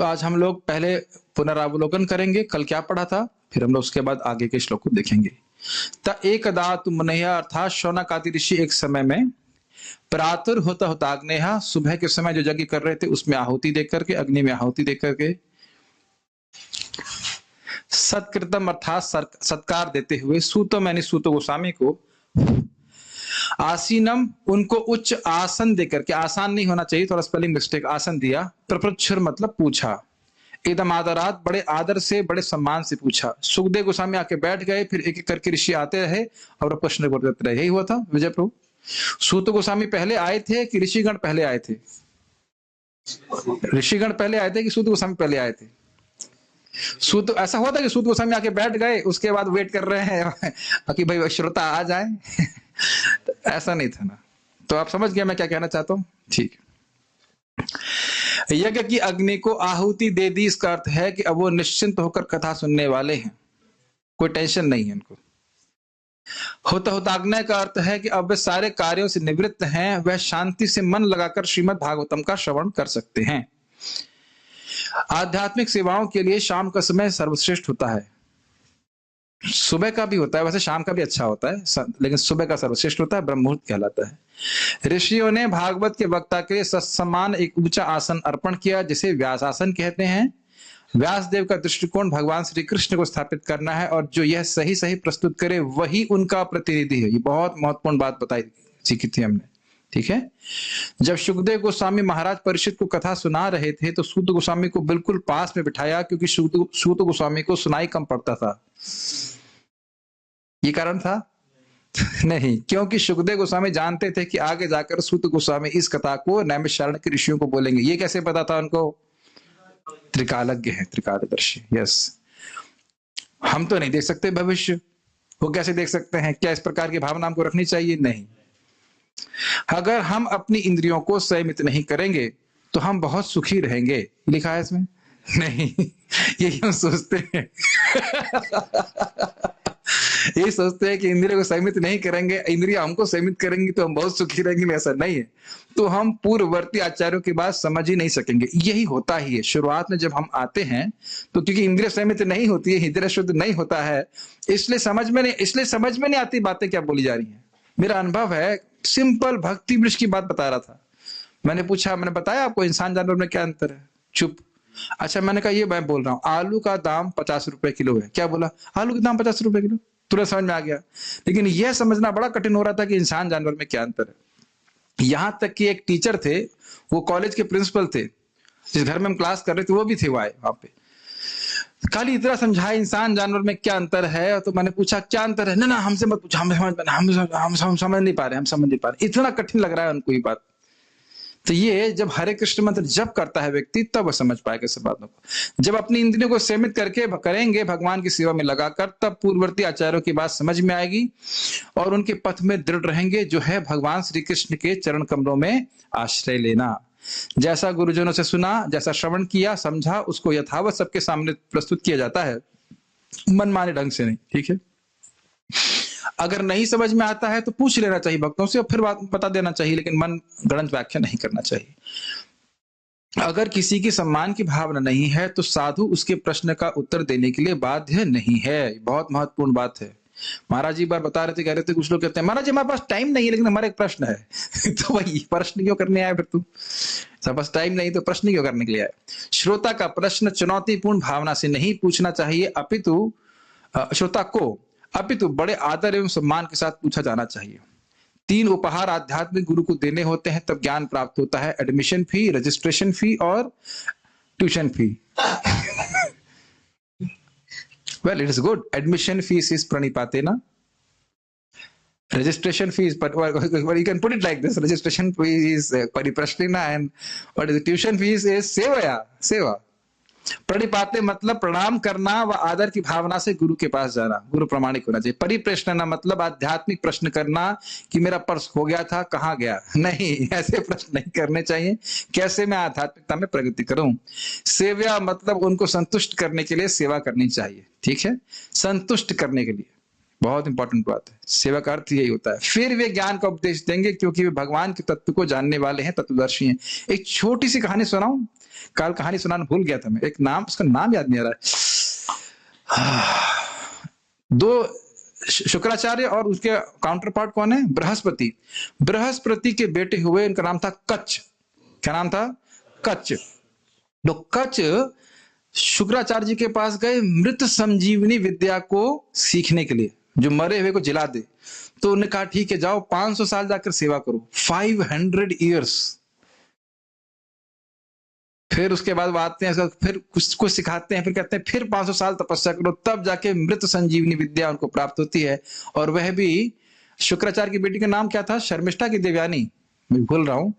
तो आज हम लोग पहले पुनरावलोकन करेंगे, कल क्या पढ़ा था, फिर हम लोग उसके बाद आगे के श्लोक को देखेंगे। त एकदा तु मुनयः अर्थात शौनकादि ऋषि एक समय में प्रातुर होता होताग्नेहा, सुबह के समय जो यज्ञ कर रहे थे उसमें आहुति देकर के, अग्नि में आहुति देकर के, सत्कृतम अर्थात सत्कार देते हुए, सूतम यानी सूत गोस्वामी को, आसीनम उनको उच्च आसन देकर के, आसान नहीं होना चाहिए, थोड़ा स्पेलिंग मिस्टेक, आसन दिया, प्रपृच्छुर मतलब पूछा, एकदम आदरात बड़े आदर से बड़े सम्मान से पूछा। सुखदेव गोस्वामी आके बैठ गए, फिर एक एक करके ऋषि आते रहे और प्रश्न करते रहे। यही हुआ था विजय प्रभु। सूत गोस्वामी पहले आए थे कि ऋषिगण पहले आए थे? ऋषिगण पहले आए थे कि सूत गोस्वामी पहले आए थे? सूत ऐसा हुआ था कि सूत गोस्वामी आके बैठ गए, उसके बाद वेट कर रहे हैं कि भाई श्रोता आ जाए तो ऐसा नहीं था ना। तो आप समझ गया मैं क्या कहना चाहता हूं? ठीक। यज्ञ की अग्नि को आहुति दे दी, इसका अर्थ है कि अब वो निश्चिंत होकर कथा सुनने वाले हैं, कोई टेंशन नहीं है उनको। होता होताग्नय का अर्थ है कि अब वे सारे कार्यों से निवृत्त हैं, वह शांति से मन लगाकर श्रीमद् भागवतम का श्रवण कर सकते हैं। आध्यात्मिक सेवाओं के लिए शाम का समय सर्वश्रेष्ठ होता है। सुबह का भी होता है, वैसे शाम का भी अच्छा होता है, लेकिन सुबह का सर्वश्रेष्ठ होता है, ब्रह्म मुहूर्त कहलाता है। ऋषियों ने भागवत के वक्ता के सत्समान एक ऊंचा आसन अर्पण किया, जिसे व्यासासन कहते हैं। व्यासदेव का दृष्टिकोण भगवान श्री कृष्ण को स्थापित करना है, और जो यह सही सही प्रस्तुत करे वही उनका प्रतिनिधि है। ये बहुत महत्वपूर्ण बात बताई सीखी थी हमने, ठीक है। जब सुखदेव गोस्वामी महाराज परिषद को कथा सुना रहे थे तो सूत गोस्वामी को बिल्कुल पास में बिठाया, क्योंकि सूत गोस्वामी को सुनाई कम पड़ता था। ये कारण था? नहीं, क्योंकि सुखदेव गोस्वामी जानते थे कि आगे जाकर सूत गोस्वामी इस कथा को नैमिषारण्य के ऋषियों को बोलेंगे। ये कैसे पता था उनको? त्रिकालज्ञ है, त्रिकालदर्शी। यस, हम तो नहीं देख सकते भविष्य, वो कैसे देख सकते हैं? क्या इस प्रकार की भावना हमको रखनी चाहिए? नहीं। अगर हम अपनी इंद्रियों को संयमित नहीं करेंगे तो हम बहुत सुखी रहेंगे, लिखा है इसमें? नहीं, यही हम सोचते हैं यही सोचते हैं कि इंद्रियों को संयमित नहीं करेंगे, इंद्रियां हमको संयमित करेंगी तो हम बहुत सुखी रहेंगे। ऐसा नहीं है। तो हम पूर्ववर्ती आचार्यों की बात समझ ही नहीं सकेंगे। यही होता ही है शुरुआत में जब हम आते हैं, तो क्योंकि इंद्रिय संयमित नहीं होती है, हृदय शुद्ध नहीं होता है, इसलिए समझ में नहीं आती बातें क्या बोली जा रही है। मेरा अनुभव है, सिंपल भक्ति वृक्ष की बात बता रहा था। मैंने पूछा, मैंने बताया आपको इंसान जानवर में क्या अंतर है? चुप। अच्छा, मैंने कहा ये मैं बोल रहा हूँ आलू का दाम 50 रुपए किलो है। क्या बोला? आलू का दाम 50 रुपए किलो। तुरंत समझ में आ गया। लेकिन यह समझना बड़ा कठिन हो रहा था कि इंसान जानवर में क्या अंतर है। यहां तक कि एक टीचर थे, वो कॉलेज के प्रिंसिपल थे, जिस घर में हम क्लास कर रहे थे वो भी थे वहां पे। खाली इतना समझाया इंसान जानवर में क्या अंतर है। तो मैंने पूछा क्या अंतर है? ना हमसे मत पूछो, हम समझ नहीं पा रहे, इतना कठिन लग रहा है उनको ये बात। तो ये जब हरे कृष्ण मंत्र जब करता है व्यक्ति, तब वो समझ पाएगा सब बातों को। जब अपनी इंद्रियों को सीमित करके करेंगे भगवान की सेवा में लगाकर, तब पूर्ववर्ती आचार्यों की बात समझ में आएगी और उनके पथ में दृढ़ रहेंगे, जो है भगवान श्री कृष्ण के चरण कमलों में आश्रय लेना। जैसा गुरुजनों से सुना, जैसा श्रवण किया, समझा, उसको यथावत सबके सामने प्रस्तुत किया जाता है, मनमाने ढंग से नहीं, ठीक है। अगर नहीं समझ में आता है तो पूछ लेना चाहिए भक्तों से और फिर बात बता देना चाहिए, लेकिन मन गणत व्याख्या नहीं करना चाहिए। अगर किसी की सम्मान की भावना नहीं है तो साधु उसके प्रश्न का उत्तर देने के लिए बाध्य नहीं है। बहुत महत्वपूर्ण बात है। महाराज जी बार बता रहे थे, कह रहे थे, कुछ लोग कहते हैं महाराज जी हमारे पास टाइम नहीं है लेकिन हमारा एक प्रश्न है तो वही प्रश्न क्यों करने आए फिर तुम? सब पास टाइम नहीं तो प्रश्न क्यों करने के लिए आए? श्रोता का प्रश्न चुनौतीपूर्ण भावना से नहीं पूछना चाहिए, अपितु श्रोता को अपितु बड़े आदर एवं सम्मान के साथ पूछा जाना चाहिए। 3 उपहार आध्यात्मिक गुरु को देने होते हैं, तब ज्ञान प्राप्त होता है। एडमिशन फी, रजिस्ट्रेशन फी और tuition fee. Well, it is good. Admission fees is प्रणिपातेन, registration fee is, but you can put it like this: registration fee is pariprashnena and what is the tuition fees is seva. प्रणिपाते मतलब प्रणाम करना व आदर की भावना से गुरु के पास जाना, गुरु प्रमाणिक होना चाहिए। परिप्रश्न मतलब आध्यात्मिक प्रश्न करना कि मेरा पर्स खो गया था, कहाँ गया? नहीं, ऐसे प्रश्न नहीं करने चाहिए। कैसे मैं आध्यात्मिकता में प्रगति करूं? सेवा मतलब उनको संतुष्ट करने के लिए सेवा करनी चाहिए, ठीक है। संतुष्ट करने के लिए, बहुत इंपॉर्टेंट बात है। सेवा का अर्थ यही होता है। फिर वे ज्ञान का उपदेश देंगे, क्योंकि वे भगवान के तत्व को जानने वाले हैं, तत्वदर्शी हैं। एक छोटी सी कहानी सुनाऊं। कल कहानी सुनाना भूल गया था मैं, एक नाम, उसका नाम याद नहीं आ रहा है। दो शुक्राचार्य और उसके काउंटर पार्ट कौन है? बृहस्पति। बृहस्पति के बेटे हुए, इनका नाम था कच्छ। क्या नाम था? कच्छ। तो कच्छ शुक्राचार्य जी के पास गए मृत संजीवनी विद्या को सीखने के लिए, जो मरे हुए को जिला दे। तो उन्होंने कहा ठीक है जाओ 500 साल जाकर सेवा करो, 500 ईयर्स। फिर उसके बाद वो आते हैं, फिर कुछ सिखाते हैं, फिर कहते हैं फिर 500 साल तपस्या करो, तब जाके मृत संजीवनी विद्या उनको प्राप्त होती है। और वह भी शुक्राचार्य की बेटी का नाम क्या था? शर्मिष्ठा की देवयानी, मैं भूल रहा हूं।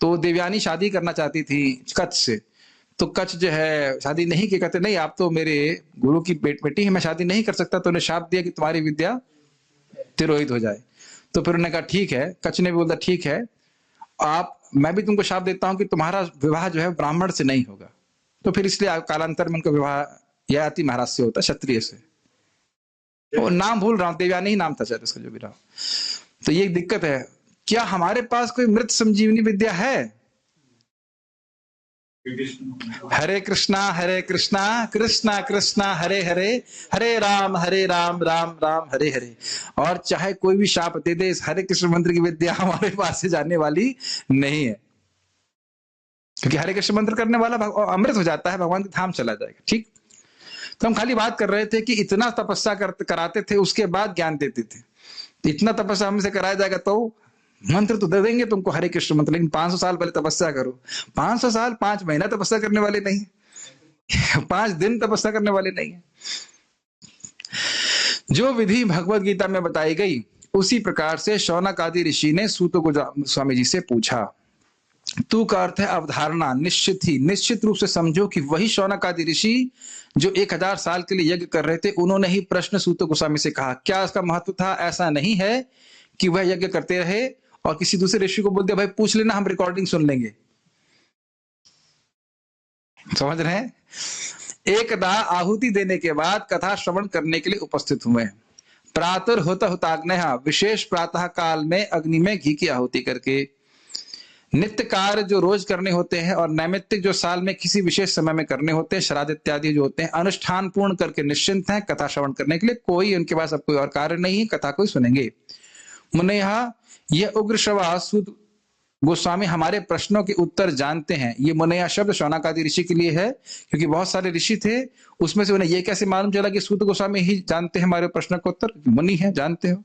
तो देवयानी शादी करना चाहती थी कच्छ से। तो कच्छ जो है शादी नहीं की, कहते नहीं आप तो मेरे गुरु की बेटी है, मैं शादी नहीं कर सकता। तो उन्हें शाप दिया कि तुम्हारी विद्या तिरोहित हो जाए। तो फिर उन्होंने कहा ठीक है, कच्छ ने भी बोला ठीक है, मैं भी तुमको शाप देता हूं कि तुम्हारा विवाह जो है ब्राह्मण से नहीं होगा। तो फिर इसलिए कालांतर में उनका विवाह ययाति महाराज से होता, क्षत्रिय से। वो नाम भूल रहा हूं, देवयानी ही नाम था शायद उसका, जो भी रहा। तो ये दिक्कत है, क्या हमारे पास कोई मृत संजीवनी विद्या है? हरे कृष्णा कृष्णा कृष्णा हरे हरे, हरे राम राम राम हरे हरे। और चाहे कोई भी शाप दे दे, इस हरे कृष्ण मंत्र की विद्या हमारे पास से जाने वाली नहीं है, क्योंकि हरे कृष्ण मंत्र करने वाला अमृत हो जाता है, भगवान के धाम चला जाएगा। ठीक। तो हम खाली बात कर रहे थे कि इतना तपस्या कराते थे, उसके बाद ज्ञान देते थे। इतना तपस्या हमसे कराया जाएगा तो मंत्र तो दे देंगे तुमको हरे कृष्ण मंत्र, लेकिन 500 साल पहले तपस्या करो। 500 साल 5 महीना तपस्या करने वाले नहीं, 5 दिन तपस्या करने वाले नहीं है। जो विधि भगवत गीता में बताई गई, उसी प्रकार से शौनक आदि ऋषि ने सूत गोस्वामी जी से पूछा। तू का अर्थ है अवधारणा, निश्चित रूप से समझो कि वही शौनक आदि ऋषि जो 1000 साल के लिए यज्ञ कर रहे थे, उन्होंने ही प्रश्न सूत गोस्वामी से कहा। क्या इसका महत्व था? ऐसा नहीं है कि वह यज्ञ करते रहे और किसी दूसरे ऋषि को बोल दिया भाई पूछ लेना, हम रिकॉर्डिंग सुन लेंगे। समझ रहे हैं? एकदा आहुति देने के बाद कथा श्रवण करने के लिए उपस्थित हुए। प्रातः होता हुताग्नय, विशेष प्रातः काल में अग्नि में घी की आहुति करके, नित्य कार्य जो रोज करने होते हैं और नैमित्तिक जो साल में किसी विशेष समय में करने होते हैं, श्राद्ध इत्यादि जो होते हैं, अनुष्ठान पूर्ण करके निश्चिंत हैं कथा श्रवण करने के लिए। कोई उनके पास अब कोई और कार्य नहीं है, कथा को सुनेंगे। मुनयः, यह उग्र श्रवा सूत गोस्वामी हमारे प्रश्नों के उत्तर जानते हैं। ये मुनया शब्द शौनक आदि ऋषि के लिए है, क्योंकि बहुत सारे ऋषि थे, उसमें से उन्हें ये कैसे मालूम चला कि सूत गोस्वामी ही जानते हैं हमारे प्रश्न का उत्तर? मुनि है, जानते हो।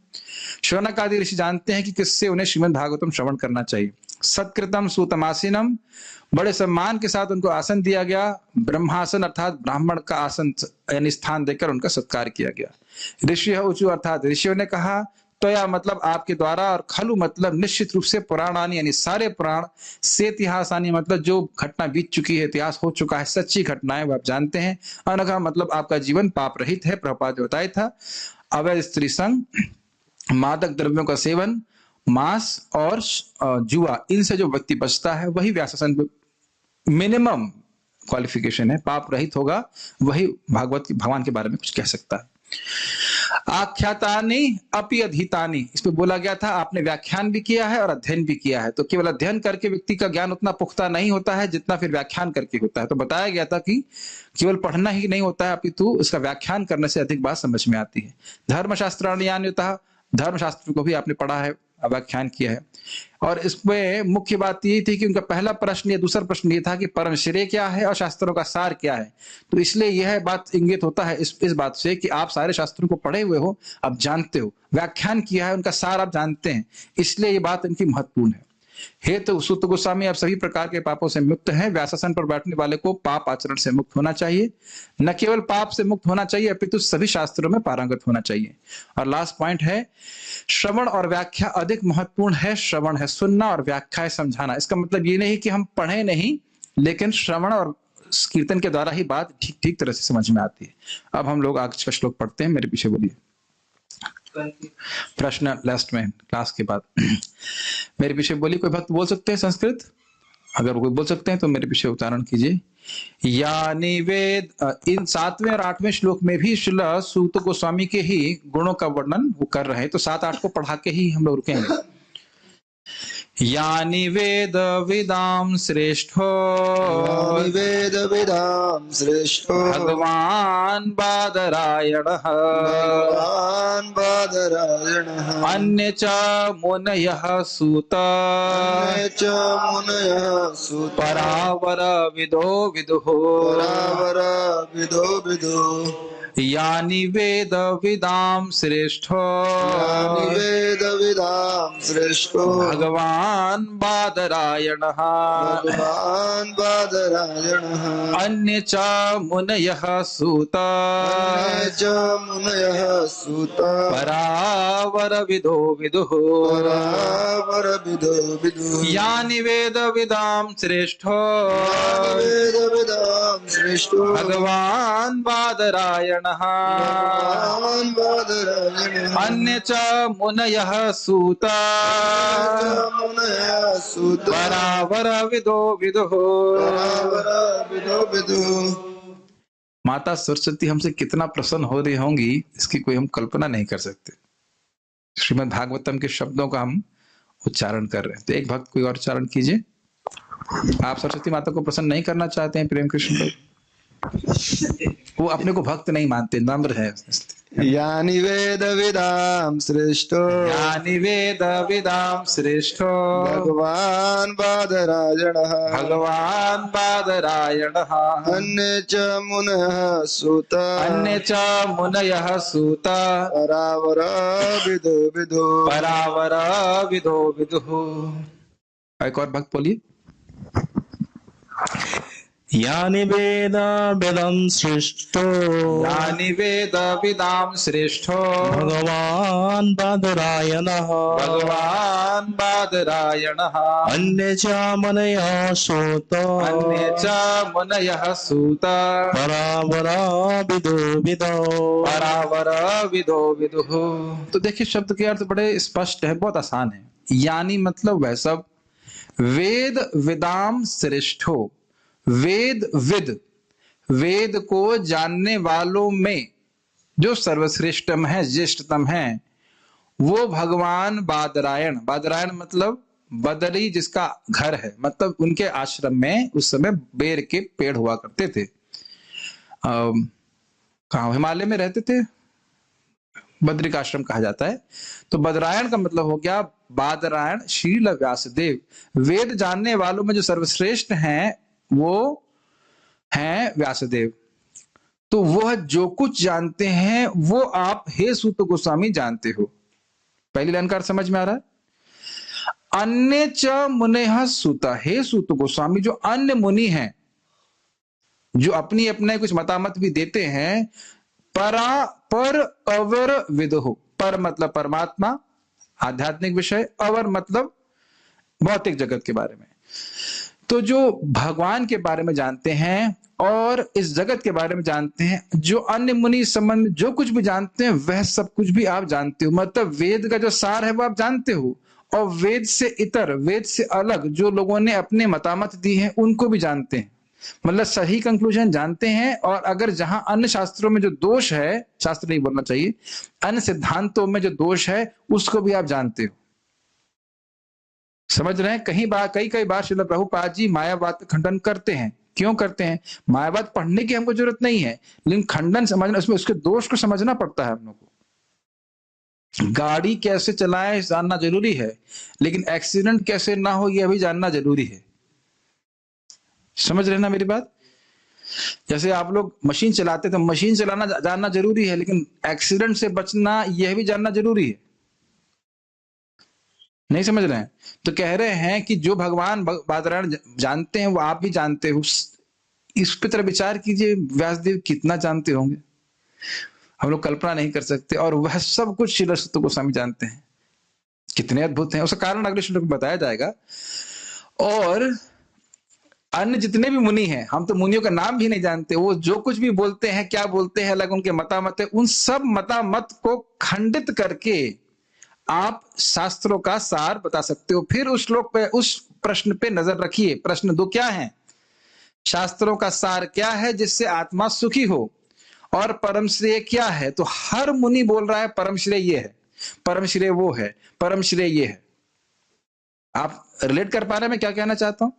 शौनक आदि ऋषि जानते हैं कि किससे उन्हें श्रीमद् भागवतम श्रवण करना चाहिए। सत्कृतम सूतमासीनम, बड़े सम्मान के साथ उनको आसन दिया गया। ब्रह्मासन अर्थात ब्राह्मण का आसन यानी स्थान देकर उनका सत्कार किया गया। ऋषि ऊंचू अर्थात ऋषियों ने कहा। त्वया मतलब आपके द्वारा, और खलु मतलब निश्चित रूप से, पुराणानी यानी सारे पुराण, से इतिहासानी मतलब जो घटना बीत चुकी है, इतिहास हो चुका है, सच्ची घटनाएं वो आप जानते हैं। अनघा मतलब आपका जीवन पाप रहित है, प्रभुपाद ने बताया था। अवैध स्त्री संग, मादक द्रव्यों का सेवन, मांस और जुआ, इनसे जो व्यक्ति बचता है वही व्यासन मिनिमम क्वालिफिकेशन है, पाप रहित होगा, वही भगवान के बारे में कुछ कह सकता है। आख्यातानि अपि अधीतानि, इस पे बोला गया था आपने व्याख्यान भी किया है और अध्ययन भी किया है। तो केवल अध्ययन करके व्यक्ति का ज्ञान उतना पुख्ता नहीं होता है जितना फिर व्याख्यान करके होता है। तो बताया गया था कि केवल पढ़ना ही नहीं होता है, अपितु इसका व्याख्यान करने से अधिक बात समझ में आती है। धर्मशास्त्राणि यान्यतः, धर्मशास्त्र को भी आपने पढ़ा है, व्याख्यान किया है। और इसमें मुख्य बात ये थी कि उनका पहला प्रश्न या दूसरा प्रश्न ये था कि परम श्रेय क्या है और शास्त्रों का सार क्या है। तो इसलिए यह बात इंगित होता है इस बात से कि आप सारे शास्त्रों को पढ़े हुए हो, आप जानते हो, व्याख्यान किया है, उनका सार आप जानते हैं, इसलिए ये बात इनकी महत्वपूर्ण है। हे तो सूत गोस्वामी आप सभी प्रकार के पापों से मुक्त हैं। व्यासासन पर बैठने वाले को पाप आचरण से मुक्त होना चाहिए। न केवल पाप से मुक्त होना चाहिए, अपितु सभी शास्त्रों में पारंगत होना चाहिए। और लास्ट पॉइंट है, श्रवण और व्याख्या अधिक महत्वपूर्ण है। श्रवण है सुनना और व्याख्या है समझाना। इसका मतलब ये नहीं कि हम पढ़े नहीं, लेकिन श्रवण और कीर्तन के द्वारा ही बात ठीक ठीक तरह से समझ में आती है। अब हम लोग आज का श्लोक पढ़ते हैं, मेरे पीछे बोलिए। प्रश्न लास्ट में क्लास के बाद मेरे पीछे बोलिए। कोई भक्त बोल सकते हैं संस्कृत? अगर कोई बोल सकते हैं तो मेरे पीछे उच्चारण कीजिए। यानी वेद, इन 7वें और 8वें श्लोक में भी श्रील सूत गोस्वामी के ही गुणों का वर्णन वो कर रहे हैं, तो 7-8 को पढ़ा के ही हम लोग रुकेंगे। यानि वेद विदाम श्रेष्ठो यानि वेद विदाम श्रेष्ठो भगवान बादरायणः भगवान् बादरायणः अन्य च मुनयः सूत अन्ये च मुनयः सूत परावर विदो विदुः परावर विदो विदो यानि वेद विदाम श्रेष्ठो यानि वेद विदाम श्रेष्ठो भगवान बादरायणः भगवान् बादरायणः अन्य च मुनयः सूत अन्ये च मुनयः सूत परावर विदो विदुः परावर विदो विदुः यानि वेद विदाम श्रेष्ठो यानि वेद विदाम श्रेष्ठो भगवान बादरायणः भगवान् बादरायणः अन्य च मुनयः सूत मुनयः सूत परावर विदो विदुः। परावर विदो विदुः। माता सरस्वती हमसे कितना प्रसन्न हो रही होंगी इसकी कोई हम कल्पना नहीं कर सकते। श्रीमद् भागवतम के शब्दों का हम उच्चारण कर रहे हैं, तो एक भक्त कोई और उच्चारण कीजिए। आप सरस्वती माता को प्रसन्न नहीं करना चाहते हैं प्रेम कृष्ण को? वो अपने को भक्त नहीं मानते, नम्र है। यानि वेद विदाम श्रेष्ठो यानि वेद विदाम श्रेष्ठो भगवान् बादरायणः भगवान बादरायणः अन्ये च मुनयः सूत अन्य च मुनयः सूत परावर विदो विदो परावर विदो विदुः। एक और भक्त बोलिए। यानि वेद वेदं श्रेष्ठो यानि वेद विदाम श्रेष्ठो भगवान् बादरायणः भगवान बादरायणः अन्ये च मुनयः सूत अन्य च मुनयः सूत परावर विदो विदो परावर विदो विदुः। तो देखिए शब्द के अर्थ बड़े स्पष्ट है, बहुत आसान है। यानी मतलब वह सब, वेद विदाम श्रेष्ठो, वेद विद, वेद को जानने वालों में जो सर्वश्रेष्ठतम है, ज्येष्ठतम है, वो भगवान बादरायण। बादरायण मतलब बदरी जिसका घर है, मतलब उनके आश्रम में उस समय बेर के पेड़ हुआ करते थे। कहाँ? हिमालय में रहते थे, बद्रिक आश्रम कहा जाता है। तो बदरायण का मतलब हो गया बादरायण शील व्यासदेव। वेद जानने वालों में जो सर्वश्रेष्ठ हैं वो हैं व्यासदेव। तो वह जो कुछ जानते हैं वो आप हे सूत गोस्वामी जानते हो। पहली लाइन का अर्थ समझ में आ रहा है? अन्य च मुनेह सूता, हे सूत गोस्वामी जो अन्य मुनि हैं, जो अपनी अपने कुछ मतामत भी देते हैं, परा पर अवर विदुः। पर मतलब परमात्मा, आध्यात्मिक विषय, अवर मतलब भौतिक जगत के बारे में। तो जो भगवान के बारे में जानते हैं और इस जगत के बारे में जानते हैं, जो अन्य मुनि संबंध जो कुछ भी जानते हैं वह सब कुछ भी आप जानते हो। मतलब वेद का जो सार है वो आप जानते हो, और वेद से इतर, वेद से अलग जो लोगों ने अपने मतामत दी है उनको भी जानते हैं। मतलब सही कंक्लूजन जानते हैं, और अगर जहां अन्य शास्त्रों में जो दोष है, शास्त्र नहीं बोलना चाहिए, अन्य सिद्धांतों में जो दोष है उसको भी आप जानते हो। समझ रहे हैं? कई बार श्रील प्रभुपाद जी मायावाद का खंडन करते हैं। क्यों करते हैं? मायावाद पढ़ने की हमको जरूरत नहीं है, लेकिन खंडन समझना, उसमें उसके दोष को समझना पड़ता है हम लोग को। गाड़ी कैसे चलाएं जानना जरूरी है, लेकिन एक्सीडेंट कैसे ना हो यह भी जानना जरूरी है। समझ रहे ना मेरी बात? जैसे आप लोग मशीन चलाते तो मशीन चलाना जानना जरूरी है, लेकिन एक्सीडेंट से बचना यह भी जानना जरूरी है। नहीं समझ रहे हैं? तो कह रहे हैं कि जो भगवान बादरायण जानते हैं वो आप भी जानते हो। इस पे तरह विचार कीजिए, व्यासदेव कितना जानते होंगे, हम लोग कल्पना नहीं कर सकते। और वह सब कुछ श्रील सुत गोस्वामी जानते हैं। कितने अद्भुत हैं, उसका कारण अगले श्लोक में बताया जाएगा। और अन्य जितने भी मुनि हैं, हम तो मुनियों का नाम भी नहीं जानते, वो जो कुछ भी बोलते हैं, क्या बोलते हैं, अलग उनके मतामत है, उन सब मतामत को खंडित करके आप शास्त्रों का सार बता सकते हो। फिर उस श्लोक पे, उस प्रश्न पे नजर रखिए। प्रश्न 2 क्या है? शास्त्रों का सार क्या है जिससे आत्मा सुखी हो, और परम श्रेय क्या है? तो हर मुनि बोल रहा है परम श्रेय ये है, परम श्रेय वो है, परम श्रेय ये है। आप रिलेट कर पा रहे हैं मैं क्या कहना चाहता हूं?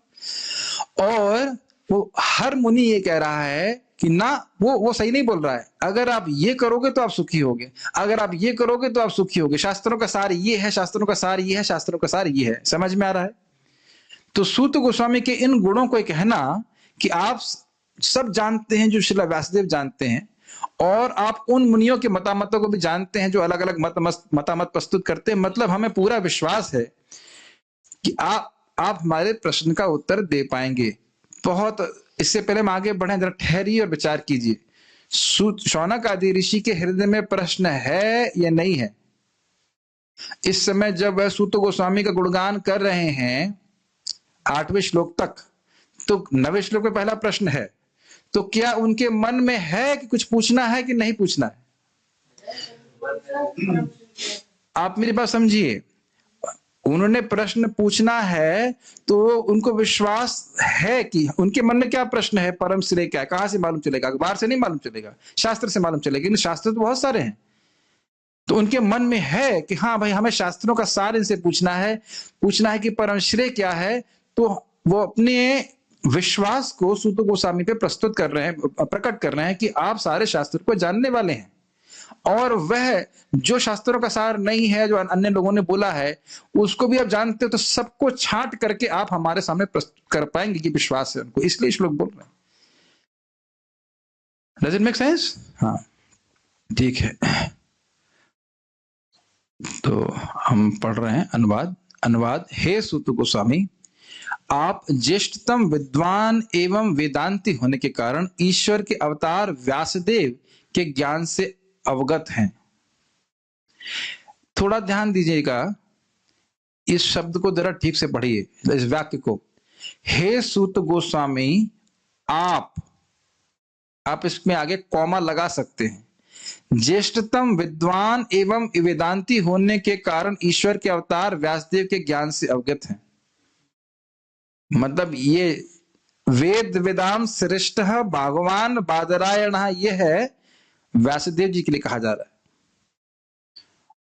और वो हर मुनि ये कह रहा है कि ना, वो सही नहीं बोल रहा है। अगर आप ये करोगे तो आप सुखी होगे, अगर आप ये करोगे तो आप सुखी होगे। शास्त्रों का सार ये है, शास्त्रों का सार ये है, शास्त्रों का सार ये है। समझ में आ रहा है? तो सूत गोस्वामी के इन गुणों को कहना कि आप सब जानते हैं जो श्रील व्यासदेव जानते हैं, और आप उन मुनियों के मतामतों को भी जानते हैं जो अलग अलग मतामत प्रस्तुत करते हैं। मतलब हमें पूरा विश्वास है कि आप हमारे प्रश्न का उत्तर दे पाएंगे। बहुत इससे पहले हम आगे बढ़े, जरा ठहरिए और विचार कीजिए। शौनक आदि ऋषि के हृदय में प्रश्न है या नहीं है? इस समय जब वह सूत गोस्वामी का गुणगान कर रहे हैं 8वें श्लोक तक, तो 9वें श्लोक में पहला प्रश्न है, तो क्या उनके मन में है कि कुछ पूछना है कि नहीं पूछना है? आप मेरी बात समझिए। उन्होंने प्रश्न पूछना है तो उनको विश्वास है कि उनके मन में क्या प्रश्न है, परम श्रेय क्या है, कहां से मालूम चलेगा? अखबार से नहीं मालूम चलेगा, शास्त्र से मालूम चलेगा। लेकिन शास्त्र तो बहुत सारे हैं, तो उनके मन में है कि हाँ भाई, हमें शास्त्रों का सार इनसे पूछना है कि परम श्रेय क्या है। तो वो अपने विश्वास को सूत गोस्वामी पे प्रस्तुत कर रहे हैं, प्रकट कर रहे हैं कि आप सारे शास्त्र को जानने वाले हैं, और वह जो शास्त्रों का सार नहीं है, जो अन्य लोगों ने बोला है, उसको भी आप जानते हो। तो सबको छांट करके आप हमारे सामने प्रस्तुत कर पाएंगे कि विश्वास है उनको, इसलिए श्लोक बोल रहे हैं। Does it make sense? हाँ, ठीक है। तो हम पढ़ रहे हैं अनुवाद। हे सूत गोस्वामी, आप ज्येष्ठतम विद्वान एवं वेदांती होने के कारण ईश्वर के अवतार व्यासदेव के ज्ञान से अवगत हैं। थोड़ा ध्यान दीजिएगा, इस शब्द को जरा ठीक से पढ़िए, इस वाक्य को। हे सूत गोस्वामी, आप इसमें आगे कॉमा लगा सकते हैं। ज्येष्ठतम विद्वान एवं वेदांती होने के कारण ईश्वर के अवतार व्यासदेव के ज्ञान से अवगत हैं। मतलब ये वेद वेदाम श्रेष्ठ भगवान बादरायण, ये है व्यासदेव जी के लिए कहा जा रहा है,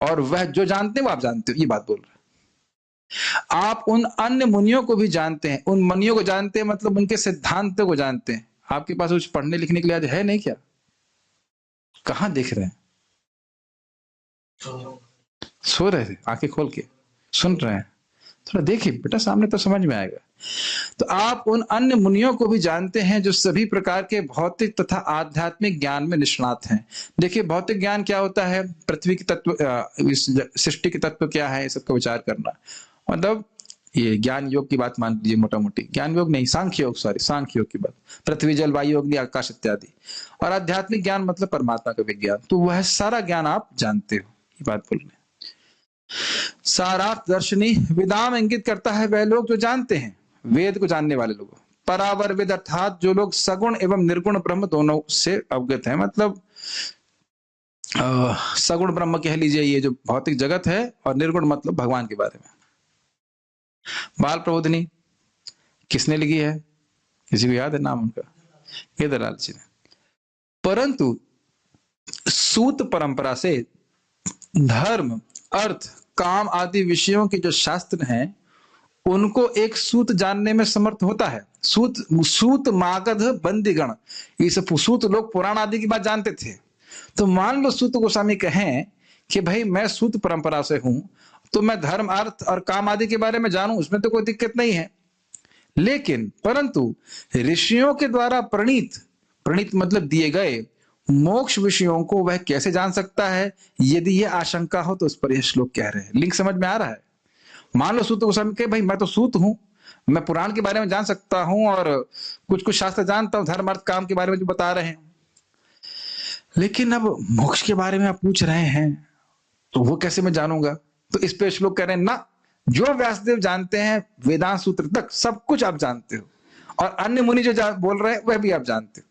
और वह जो जानते हैं वो आप जानते हो, ये बात बोल रहे हैं। आप उन अन्य मुनियों को भी जानते हैं। उन मुनियों को जानते हैं मतलब उनके सिद्धांतों को जानते हैं। आपके पास कुछ पढ़ने लिखने के लिए आज है नहीं क्या? कहां देख रहे हैं? सो रहे थे, आंखें खोल के सुन रहे हैं? थोड़ा देखिए बेटा, सामने तो समझ में आएगा। तो आप उन अन्य मुनियों को भी जानते हैं जो सभी प्रकार के भौतिक तथा आध्यात्मिक ज्ञान में निष्णात हैं। देखिए, भौतिक ज्ञान क्या होता है? पृथ्वी के तत्व, सृष्टि के तत्व क्या है, सबका विचार करना। मतलब ये ज्ञान योग की बात मान लीजिए, मोटा मोटी। ज्ञान योग नहीं, सांख्य योग, सांख्य योग की बात। पृथ्वी जल वायु अग्नि आकाश इत्यादि। और आध्यात्मिक ज्ञान मतलब परमात्मा का विज्ञान। तो वह सारा ज्ञान आप जानते हो, ये बात बोल रहे। सारार्थ दर्शनी विदाम इंगित करता है वह लोग जो जानते हैं, वेद को जानने वाले लोग। परावर वेद अर्थात जो लोग सगुण एवं निर्गुण ब्रह्म दोनों से अवगत हैं। मतलब सगुण ब्रह्म कह लीजिए ये जो भौतिक जगत है, और निर्गुण मतलब भगवान के बारे में। बाल प्रबोधिनी किसने लिखी है? किसी को याद है नाम उनका? केदारलाल जी ने। परंतु सूत परंपरा से धर्म, अर्थ, काम आदि विषयों के जो शास्त्र हैं, उनको एक सूत जानने में समर्थ होता है। सूत मागध बंदीगण, ये सब सूत लोग पुराण आदि की बात जानते थे। तो मान लो सूत गोस्वामी कहें कि भाई मैं सूत परंपरा से हूं, तो मैं धर्म, अर्थ और काम आदि के बारे में जानूं, उसमें तो कोई दिक्कत नहीं है। लेकिन परंतु ऋषियों के द्वारा प्रणीत मतलब दिए गए मोक्ष विषयों को वह कैसे जान सकता है? यदि यह आशंका हो तो उस पर यह श्लोक कह रहे हैं। लिंक समझ में आ रहा है? मान लो सूत गोस्वामी कहे भाई मैं तो सूत हूं, मैं पुराण के बारे में जान सकता हूं और कुछ शास्त्र जानता हूं, धर्म अर्थ काम के बारे में जो बता रहे हैं, लेकिन अब मोक्ष के बारे में आप पूछ रहे हैं तो वो कैसे मैं जानूंगा? तो इस पे श्लोक कह रहे हैं ना, जो व्यासदेव जानते हैं वेदांत सूत्र तक सब कुछ आप जानते हो, और अन्य मुनि जो बोल रहे हैं वह भी आप जानते हो।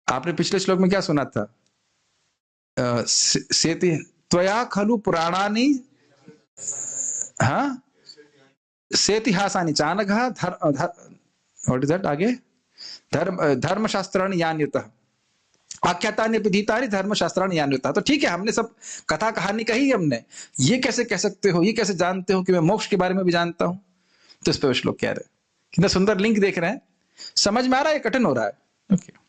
आपने पिछले श्लोक में क्या सुना था? सेति त्वया खलु पुराणानि, हाँ, सेतिहासानि चानघ व्हाट इज दैट आगे? धर्मशास्त्राणि यान्युतः। आख्यातानि विधितानि धर्मशास्त्राणि यान्विता। तो ठीक है, हमने सब कथा कहानी कही हमने, ये कैसे कह सकते हो, ये कैसे जानते हो कि मैं मोक्ष के बारे में भी जानता हूं? तो इस पे वो श्लोक कह रहे हैं। कितना सुंदर लिंक देख रहे हैं, समझ में आ रहा है, कठिन हो रहा है? ओके।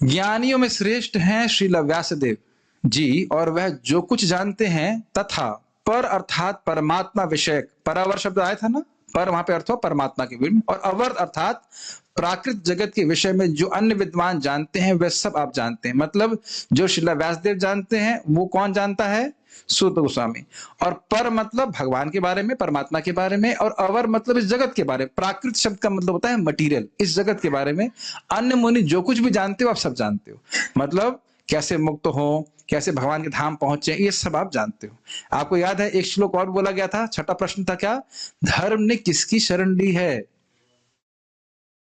ज्ञानियों में श्रेष्ठ हैं श्रील व्यासदेव जी, और वह जो कुछ जानते हैं तथा पर अर्थात परमात्मा विषयक, परावर शब्द आया था ना, पर वहां पे अर्थ हो परमात्मा के विषय में, और अवर अर्थात प्राकृत जगत के विषय में जो अन्य विद्वान जानते हैं वह सब आप जानते हैं। मतलब जो श्रील व्यासदेव जानते हैं वो कौन जानता है? सूत गोस्वामी। और पर मतलब भगवान के बारे में, परमात्मा के बारे में, और अवर मतलब इस जगत के बारे में। प्राकृत शब्द का मतलब होता है मटीरियल, इस जगत के बारे में अन्य मुनि जो कुछ भी जानते हो आप सब जानते हो। मतलब कैसे मुक्त हो, कैसे भगवान के धाम पहुंचे, ये सब आप जानते हो। आपको याद है एक श्लोक और बोला गया था, छठा प्रश्न था क्या? धर्म ने किसकी शरण ली है?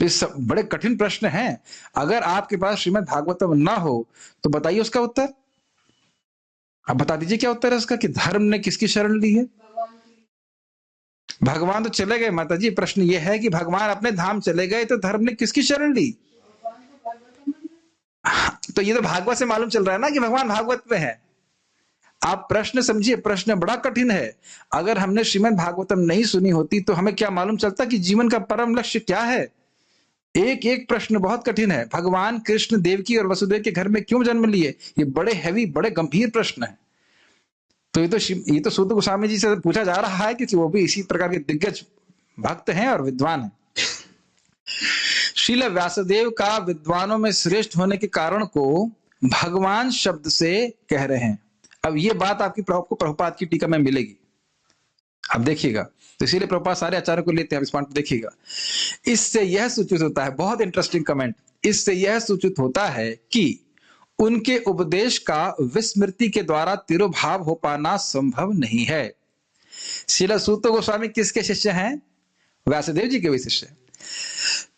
तो सब बड़े कठिन प्रश्न हैं। अगर आपके पास श्रीमद् भागवतम ना हो तो बताइए उसका उत्तर। आप बता दीजिए क्या उत्तर है उसका, कि धर्म ने किसकी शरण ली है? भगवान तो चले गए माता जी, प्रश्न ये है कि भगवान अपने धाम चले गए तो धर्म ने किसकी शरण ली? तो ये तो भागवत से मालूम चल रहा है ना कि भगवान भागवत में है। आप प्रश्न समझिए, प्रश्न बड़ा कठिन है। अगर हमने श्रीमद् भागवतम नहीं सुनी होती तो हमें क्या मालूम चलता कि जीवन का परम लक्ष्य क्या है? एक एक प्रश्न बहुत कठिन है। भगवान कृष्ण देवकी और वसुदेव के घर में क्यों जन्म लिए? ये बड़े हैवी, बड़े गंभीर प्रश्न है। तो ये तो सूत गोस्वामी जी से पूछा जा रहा है कि वो भी इसी प्रकार के दिग्गज भक्त हैं और विद्वान हैं। श्रील व्यासदेव का विद्वानों में श्रेष्ठ होने के कारण को भगवान शब्द से कह रहे हैं। अब ये बात आपको प्रभुपाद की टीका में मिलेगी, अब देखिएगा। तो इसीलिए प्रभुपाद सारे आचार्यों को लेते हैं, इस पॉइंट देखिएगा। इससे यह सूचित होता है, बहुत इंटरेस्टिंग कमेंट, इससे यह सूचित होता है कि उनके उपदेश का विस्मृति के द्वारा तिरोभाव हो पाना संभव नहीं है। श्रील सूत गोस्वामी किसके शिष्य हैं? व्यासदेव जी के भी शिष्य।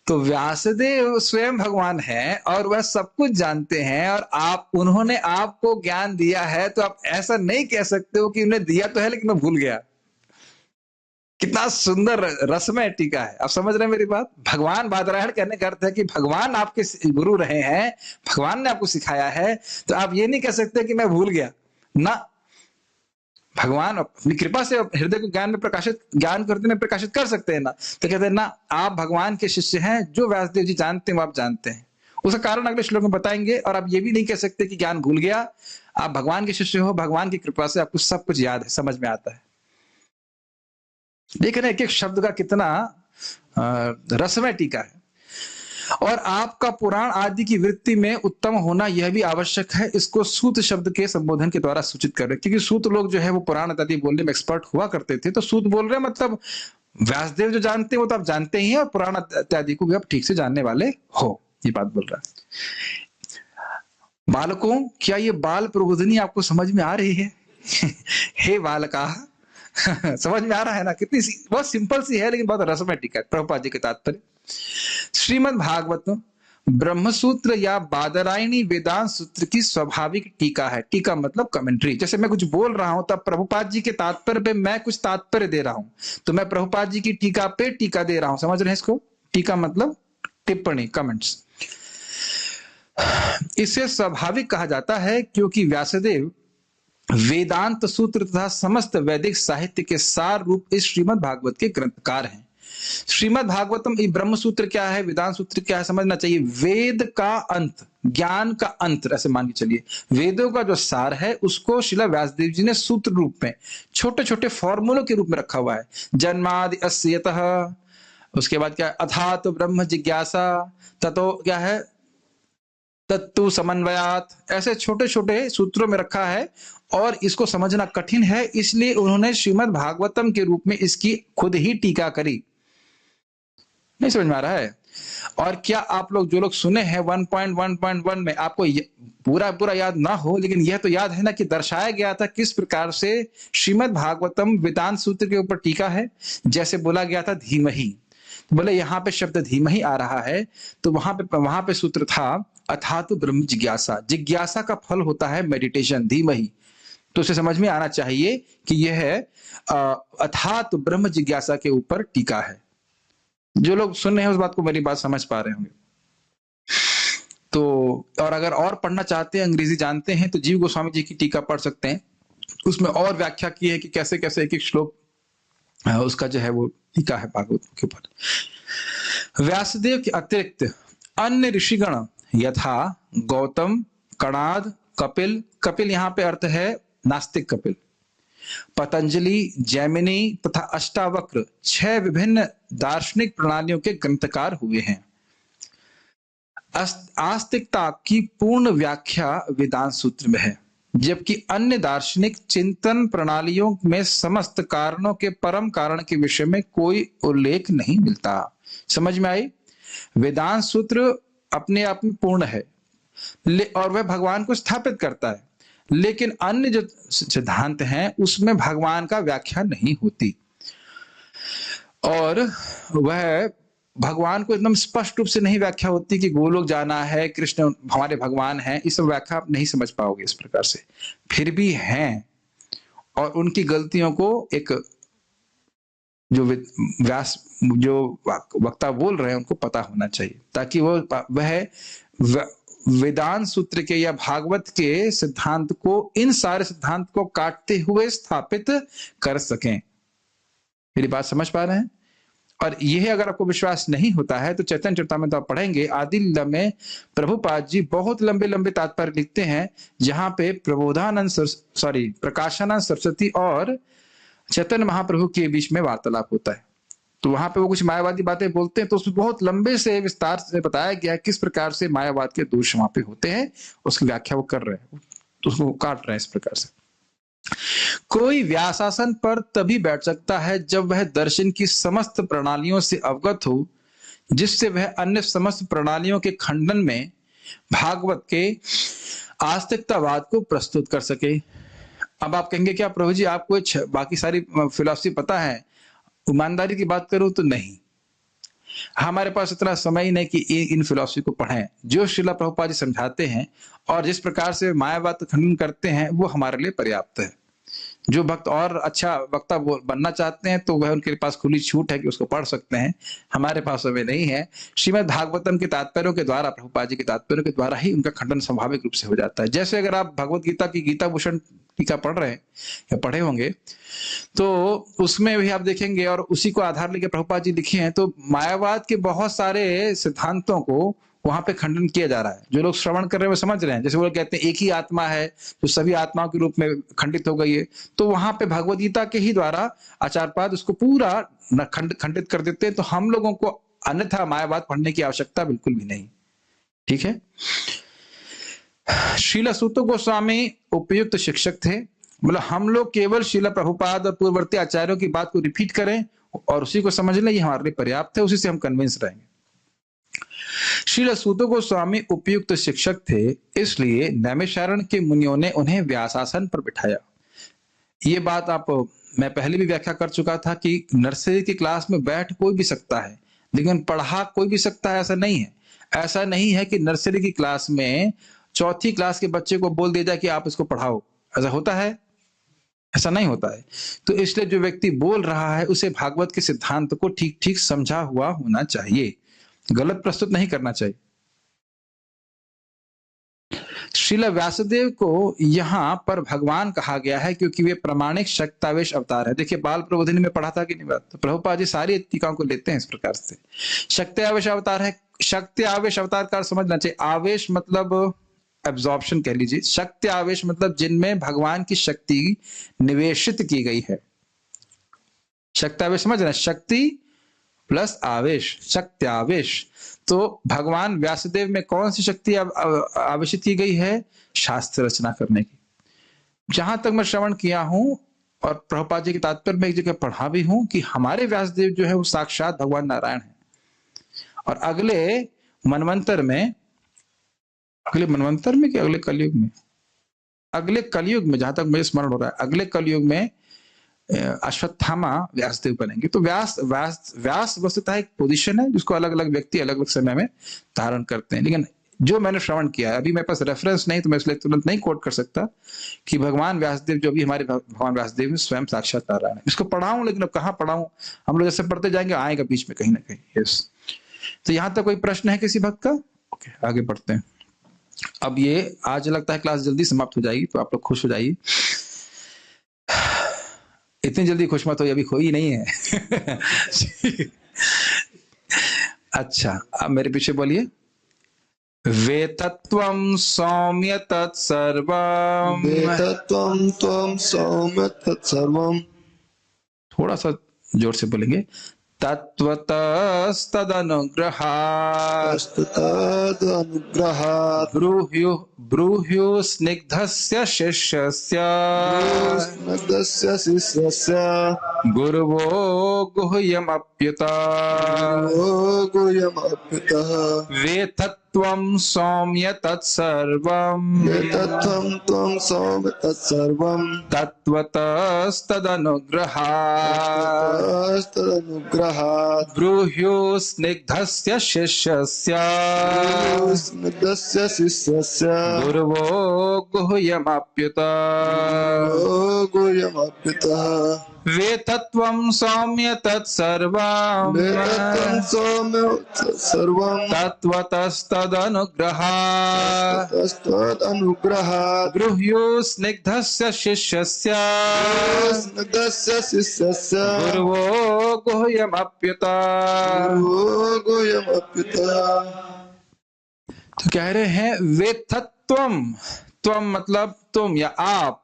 तो व्यासदेव स्वयं भगवान है और वह सब कुछ जानते हैं, और उन्होंने आपको ज्ञान दिया है, तो आप ऐसा नहीं कह सकते हो कि उन्हें दिया तो है लेकिन मैं भूल गया। कितना सुंदर रसमय टीका है। आप समझ रहे हैं मेरी बात? भगवान बादरायण कहने का अर्थ है कि भगवान आपके गुरु रहे हैं, भगवान ने आपको सिखाया है, तो आप ये नहीं कह सकते कि मैं भूल गया ना। भगवान अपनी कृपा से हृदय को ज्ञान करते में प्रकाशित कर सकते हैं ना। तो कहते हैं ना, आप भगवान के शिष्य हैं, जो व्यासदेव जी जानते हैं वो आप जानते हैं। उसका कारण अगले श्लोक में बताएंगे। और आप ये भी नहीं कह सकते कि ज्ञान भूल गया। आप भगवान के शिष्य हो, भगवान की कृपा से आपको सब कुछ याद है, समझ में आता है। देखिए ना, एक एक शब्द का कितना रसमय टीका है। और आपका पुराण आदि की वृत्ति में उत्तम होना यह भी आवश्यक है। इसको सूत शब्द के संबोधन के द्वारा सूचित कर रहे हैं, क्योंकि सूत लोग जो है वो पुराण आदि बोलने में एक्सपर्ट हुआ करते थे। तो सूत बोल रहे हैं मतलब व्यासदेव जो जानते हैं वो तो आप जानते ही हैं, और पुराण इत्यादि को भी आप ठीक से जानने वाले हो, ये बात बोल रहा है। बालकों, क्या ये बाल प्रबोधनी आपको समझ में आ रही है? हे बालका, समझ में आ रहा है ना? कितनी बहुत सिंपल सी है लेकिन बहुत रसमय टीका है। प्रभुपाद जी के तात्पर्य, श्रीमद् भागवत ब्रह्मसूत्र या बादरायणी वेदांत सूत्र की स्वाभाविक टीका है। टीका मतलब कमेंट्री। जैसे मैं कुछ बोल रहा हूं तब प्रभुपाद जी के तात्पर्य पे मैं कुछ तात्पर्य दे रहा हूं, तो मैं प्रभुपाद जी की टीका पे टीका दे रहा हूं। समझ रहे हैं इसको? टीका मतलब टिप्पणी, कमेंट्स। इसे स्वाभाविक कहा जाता है क्योंकि व्यासदेव वेदांत सूत्र तथा समस्त वैदिक साहित्य के सार रूप इस श्रीमद् भागवत के ग्रंथकार हैं। श्रीमद् भागवतम, ब्रह्म सूत्र क्या है, वेदांत सूत्र क्या है, समझना चाहिए। वेद का अंत, ज्ञान का अंत, ऐसे मान के चलिए। वेदों का जो सार है उसको श्रील व्यासदेव जी ने सूत्र रूप में, छोटे छोटे फॉर्मूलों के रूप में रखा हुआ है। जन्मादि अस्य यतः, उसके बाद क्या है, अथात ब्रह्म जिज्ञासा, ततो क्या है, तत्तु समन्वयात, ऐसे छोटे छोटे सूत्रों में रखा है। और इसको समझना कठिन है, इसलिए उन्होंने श्रीमद् भागवतम के रूप में इसकी खुद ही टीका करी। नहीं समझ में आ रहा है? और क्या आप लोग जो लोग सुने हैं 1.1.1 में, आपको पूरा याद ना हो, लेकिन यह तो याद है ना कि दर्शाया गया था किस प्रकार से श्रीमद् भागवतम वेदांत सूत्र के ऊपर टीका है। जैसे बोला गया था धीमहि, तो बोले यहाँ पे शब्द धीमहि आ रहा है, तो वहां पे सूत्र था अथातु ब्रह्म जिज्ञासा। जिज्ञासा का फल होता है मेडिटेशन, धीमहि। तो उसे समझ में आना चाहिए कि यह अथातु ब्रह्म जिज्ञासा के ऊपर टीका है। जो लोग सुन रहे हैं उस बात को, मेरी बात समझ पा रहे होंगे। तो और अगर और पढ़ना चाहते हैं, अंग्रेजी जानते हैं, तो जीव गोस्वामी जी की टीका पढ़ सकते हैं। उसमें और व्याख्या की है कि कैसे कैसे एक एक श्लोक उसका जो है वो टीका है भागवत के ऊपर। व्यासदेव के अतिरिक्त अन्य ऋषिगण यथा गौतम, कणाद, कपिल, कपिल यहाँ पे अर्थ है नास्तिक कपिल, पतंजलि, जैमिनी तथा अष्टावक्र 6 विभिन्न दार्शनिक प्रणालियों के ग्रंथकार हुए हैं। आस्तिकता की पूर्ण व्याख्या वेदांत सूत्र में है, जबकि अन्य दार्शनिक चिंतन प्रणालियों में समस्त कारणों के परम कारण के विषय में कोई उल्लेख नहीं मिलता। समझ में आई? वेदांत सूत्र अपने आप में पूर्ण है और वह भगवान को स्थापित करता है, लेकिन अन्य जो सिद्धांत हैं उसमें भगवान का व्याख्या नहीं होती और वह भगवान को एकदम स्पष्ट रूप से नहीं व्याख्या होती कि गोलोक जाना है, कृष्ण हमारे भगवान हैं, इस सब व्याख्या आप नहीं समझ पाओगे इस प्रकार से। फिर भी हैं और उनकी गलतियों को एक जो वक्ता बोल रहे हैं उनको पता होना चाहिए, ताकि वह वेदांत सूत्र के या भागवत के सिद्धांत को, इन सारे सिद्धांत को काटते हुए स्थापित कर सकें। मेरी बात समझ पा रहे हैं? और यह अगर आपको विश्वास नहीं होता है तो चैतन्य चरितामृत आप पढ़ेंगे, आदि लीला में प्रभुपाद जी बहुत लंबे लंबे तात्पर्य लिखते हैं, जहां पे प्रकाशानंद सरस्वती और चैतन्य महाप्रभु के बीच में वार्तालाप होता है। तो वहां पे वो कुछ मायावादी बातें बोलते हैं, तो उसमें बहुत लंबे से विस्तार से बताया गया है किस प्रकार से मायावाद के दोष वहां पे होते हैं, उसकी व्याख्या वो कर रहे हैं, तो उसको काट रहे हैं इस प्रकार से। कोई व्यासासन पर तभी बैठ सकता है जब वह दर्शन की समस्त प्रणालियों से अवगत हो, जिससे वह अन्य समस्त प्रणालियों के खंडन में भागवत के आस्तिकतावाद को प्रस्तुत कर सके। अब आप कहेंगे क्या प्रभु जी आपको बाकी सारी फिलॉसफी पता है? ईमानदारी की बात करूं तो नहीं, हमारे पास इतना समय ही नहीं कि इन फिलॉसफी को पढ़ें। जो श्रीला प्रभुपाद जी समझाते हैं और जिस प्रकार से मायावाद का खंडन करते हैं वो हमारे लिए पर्याप्त है। जो भक्त और अच्छा वक्ता बनना चाहते हैं तो वह उनके पास खुली छूट है कि उसको पढ़ सकते हैं, हमारे पास समय नहीं है। श्रीमद् भागवतम के तात्पर्यों के द्वारा, प्रभुपाद जी के तात्पर्यों के द्वारा ही उनका खंडन स्वाभाविक रूप से हो जाता है। जैसे अगर आप भगवत गीता की गीता भूषण टीका पढ़ रहे हैं या पढ़े होंगे तो उसमें भी आप देखेंगे और उसी को आधार लेकर प्रभुपाद जी लिखे हैं, तो मायावाद के बहुत सारे सिद्धांतों को वहां पे खंडन किया जा रहा है। जो लोग श्रवण कर रहे हैं वो समझ रहे हैं, जैसे वो लोग कहते हैं एक ही आत्मा है जो सभी आत्माओं के रूप में खंडित हो गई है, तो वहां पे भगवद गीता के ही द्वारा आचार्यपाद उसको पूरा खंडित कर देते हैं। तो हम लोगों को अन्यथा मायावाद पढ़ने की आवश्यकता बिल्कुल भी नहीं। ठीक है। श्रील सूत गोस्वामी उपयुक्त शिक्षक थे, मतलब हम लोग केवल श्रील प्रभुपाद और पूर्ववर्ती आचार्यों की बात को रिपीट करें और उसी को समझ लें, ये हमारे लिए पर्याप्त है, उसी से हम कन्विंस रहेंगे। श्रील सूत गोस्वामी उपयुक्त शिक्षक थे, इसलिए नैमिषारण्य के मुनियों ने उन्हें व्यासासन पर बिठाया। ये बात मैं पहले भी व्याख्या कर चुका था कि नर्सरी की क्लास में बैठ कोई भी सकता है, लेकिन पढ़ा कोई भी सकता है ऐसा नहीं है। ऐसा नहीं है कि नर्सरी की क्लास में चौथी क्लास के बच्चे को बोल दिया जाए कि आप इसको पढ़ाओ, ऐसा होता है? ऐसा नहीं होता है। तो इसलिए जो व्यक्ति बोल रहा है उसे भागवत के सिद्धांत को ठीक ठीक समझा हुआ होना चाहिए, गलत प्रस्तुत नहीं करना चाहिए। श्रील व्यासदेव को यहाँ पर भगवान कहा गया है क्योंकि वे प्रामाणिक शक्तावेश अवतार है। देखिए बाल प्रबोधिनी में पढ़ा था कि नहीं बात, तो प्रभुपाद जी सारी टीकाओं को लेते हैं इस प्रकार से। शक्त्यावेश अवतार है, शक्ति आवेश अवतार का समझना चाहिए। आवेश मतलब एब्जॉर्प्शन कह लीजिए, शक्ति आवेश मतलब जिनमें भगवान की शक्ति निवेशित की गई है। शक्ति आवेश समझ रहे, शक्ति प्लस आवेश, शक्ति आवेश। तो भगवान व्यासदेव में कौन सी शक्ति आवेशित की गई है? शास्त्र रचना करने की। जहां तक मैं श्रवण किया हूं और प्रभुपाद जी के तात्पर्य में एक जगह पढ़ा भी हूं कि हमारे व्यासदेव जो है वो साक्षात भगवान नारायण है। और अगले मनवंतर में कि अगले कलयुग में, अगले कलयुग में, जहां तक मुझे स्मरण हो रहा है, अगले कलयुग में अश्वत्थामा व्यासदेव बनेंगे। तो व्यास वस्तुतः एक पोजीशन है जिसको अलग अलग व्यक्ति अलग अलग समय में धारण करते हैं। लेकिन जो मैंने श्रवण किया है, अभी मेरे पास रेफरेंस नहीं तो मैं इसलिए तुरंत नहीं कोट कर सकता कि भगवान व्यासदेव जो भी हमारे भगवान व्यासदेव में स्वयं साक्षात नारायण है। इसको पढ़ाऊं, लेकिन अब कहाँ पढ़ाऊं, हम लोग जैसे पढ़ते जाएंगे आएगा बीच में कहीं ना कहीं। यस, तो यहां तक कोई प्रश्न है किसी भक्त का? ओके, आगे बढ़ते हैं। अब ये आज लगता है क्लास जल्दी समाप्त हो जाएगी, तो आप लोग खुश हो जाइए। इतनी जल्दी खुश मत हो, अभी खोई नहीं है। अच्छा, अब मेरे पीछे बोलिए। वेतत्वं सौम्य तत्सर्वम्। वेतत्वं त्वं सौम्य तत्सर्वम्। थोड़ा सा जोर से बोलेंगे। तत्त्वतस्तदनुग्रहात् तदनुग्रहात् ब्रूह्यु स्निग्धस्य शिष्यस्य स्नग्धस्य शिष्यस्य गुरवो गुह्यमप्युता गुह्यमप्युतः। वेतत्वं सौम्य तत्सर्वम् वेतत्वं त्वं सौम्य तत्सर्वम्। तत्त्वतस्तदनुग्रहात् तदनुग्रहात् ब्रूह्यो स्निग्धस्य शिष्यस्य स्नग्धस्य शिष्यस्य गुरवो गुह्यमप्युता गुह्यमप्युतः। वेतत्वं सौम्य तत्सर्वम् वेतत्वं सौम्य तत्सर्वम्। तत्त्वतस्तदनुग्रहात् तदनुग्रहात् गृह्यो स्निग्धस्य शिष्यस्य स्नग्धस्य शिष्यस्य गुरवो गुह्यमप्युता। गुह्यमप्युतः। तो कह रहे हैं वेतत्वम, त्वम मतलब तुम या आप,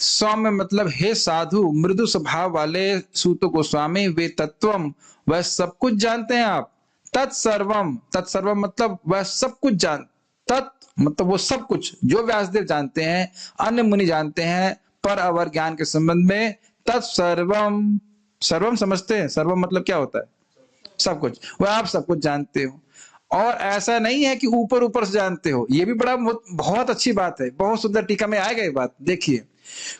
सौम्य मतलब हे साधु मृदु स्वभाव वाले सूत गोस्वामी, वे तत्वम वह सब कुछ जानते हैं आप। तत्सर्वम, तत्सर्वम मतलब वह सब कुछ तत् मतलब वो सब कुछ जो व्यासदेव जानते हैं, अन्य मुनि जानते हैं पर अवर ज्ञान के संबंध में। तत्सर्वम, सर्वम समझते हैं, सर्वम मतलब क्या होता है? सब कुछ। वह आप सब कुछ जानते हो, और ऐसा नहीं है कि ऊपर ऊपर से जानते हो। ये भी बड़ा बहुत अच्छी बात है, बहुत सुंदर टीका में आएगा ये बात। देखिए,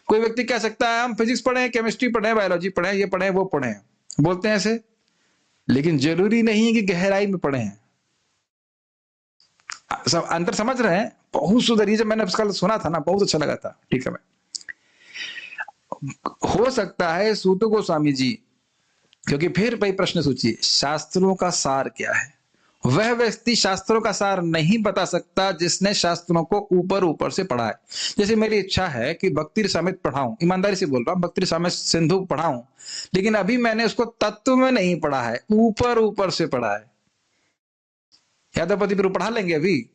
कोई व्यक्ति कह सकता है हम फिजिक्स पढ़े, केमिस्ट्री पढ़े, बायोलॉजी पढ़े, ये पढ़े, वो पढ़े, बोलते हैं ऐसे, लेकिन जरूरी नहीं है कि गहराई में पढ़े हैं। सब अंतर समझ रहे हैं? बहुत सुंदर। ये जब मैंने कल सुना था ना, बहुत अच्छा लगा था टीका में। हो सकता है सूत गोस्वामी जी, क्योंकि फिर भाई प्रश्न सोचिए, शास्त्रों का सार क्या है? वह व्यक्ति शास्त्रों का सार नहीं बता सकता जिसने शास्त्रों को ऊपर ऊपर से पढ़ा है। जैसे मेरी इच्छा है कि भक्ति रसामृत पढ़ाऊं, ईमानदारी से बोल रहा हूं, भक्ति रसामृत सिंधु पढ़ाऊं, लेकिन अभी मैंने उसको तत्व में नहीं पढ़ा है, ऊपर ऊपर से पढ़ा है। यादवपति फिर पढ़ा लेंगे अभी।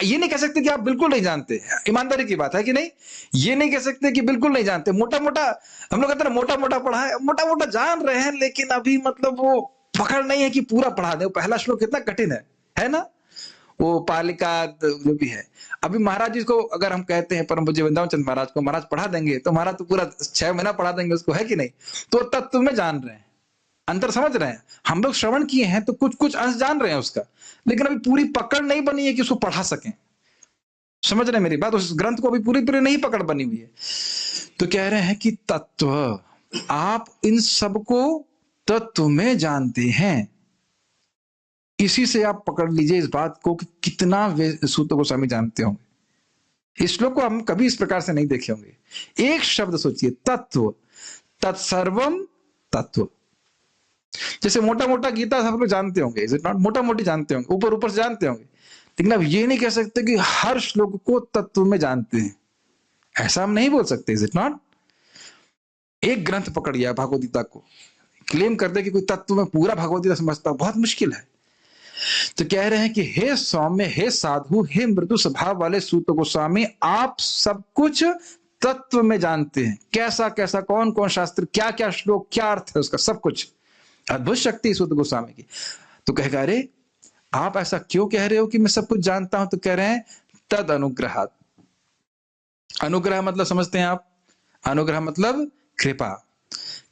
ये नहीं कह सकते कि आप बिल्कुल नहीं जानते, ईमानदारी की बात है कि नहीं? ये नहीं कह सकते कि बिल्कुल नहीं जानते। मोटा मोटा हम लोग कहते हैं मोटा मोटा पढ़ा है, मोटा मोटा जान रहे हैं, लेकिन अभी मतलब वो पकड़ नहीं है कि पूरा पढ़ा दे। पहला श्लोक कितना कठिन है ना? वो पालिका जो भी है। अभी महाराज जी को अगर हम कहते हैं, परम पूज्य वृंदावन चंद महाराज को महाराज पढ़ा देंगे, तो महाराज तो पूरा 6 महीना पढ़ा देंगे उसको, है कि नहीं? तो तत्व में जान रहे हैं, अंतर समझ रहे हैं। हम लोग श्रवण किए हैं तो कुछ कुछ अंश जान रहे हैं उसका, लेकिन अभी पूरी पकड़ नहीं बनी है कि उसको पढ़ा सकें। समझ रहे हैं मेरी बात? उस ग्रंथ को अभी पूरी पूरी नहीं पकड़ बनी हुई है। तो कह रहे हैं कि तत्व, आप इन सबको तत्व में जानते हैं। इसी से आप पकड़ लीजिए इस बात को कि कितना सूत गोस्वामी जानते होंगे। इस श्लोक को हम कभी इस प्रकार से नहीं देखे होंगे। एक शब्द सोचिए, तत्व, तत्सर्वम तत्व। जैसे मोटा मोटा गीता सब लोग जानते होंगे, इज इट नॉट? मोटा मोटी जानते होंगे, ऊपर ऊपर से जानते होंगे, लेकिन अब ये नहीं कह सकते कि हर श्लोक को तत्व में जानते हैं। ऐसा हम नहीं बोल सकते, इज इट नॉट? एक ग्रंथ पकड़ लिया भगवद गीता को, क्लेम कर दे कि कोई तत्व में पूरा भगवद गीता समझता, बहुत मुश्किल है। तो कह रहे हैं कि हे सौम्य, हे साधु, हे मृदु स्वभाव वाले सूत गोस्वामी, आप सब कुछ तत्व में जानते हैं। कैसा कैसा, कौन कौन शास्त्र, क्या क्या श्लोक, क्या अर्थ है उसका, सब कुछ। अद्भुत शक्ति सूत गोस्वामी की। तो कहेगा, अरे आप ऐसा क्यों कह रहे हो कि मैं सब कुछ जानता हूं? तो कह रहे हैं तद अनुग्रहात्। अनुग्रह मतलब समझते हैं आप? अनुग्रह मतलब कृपा।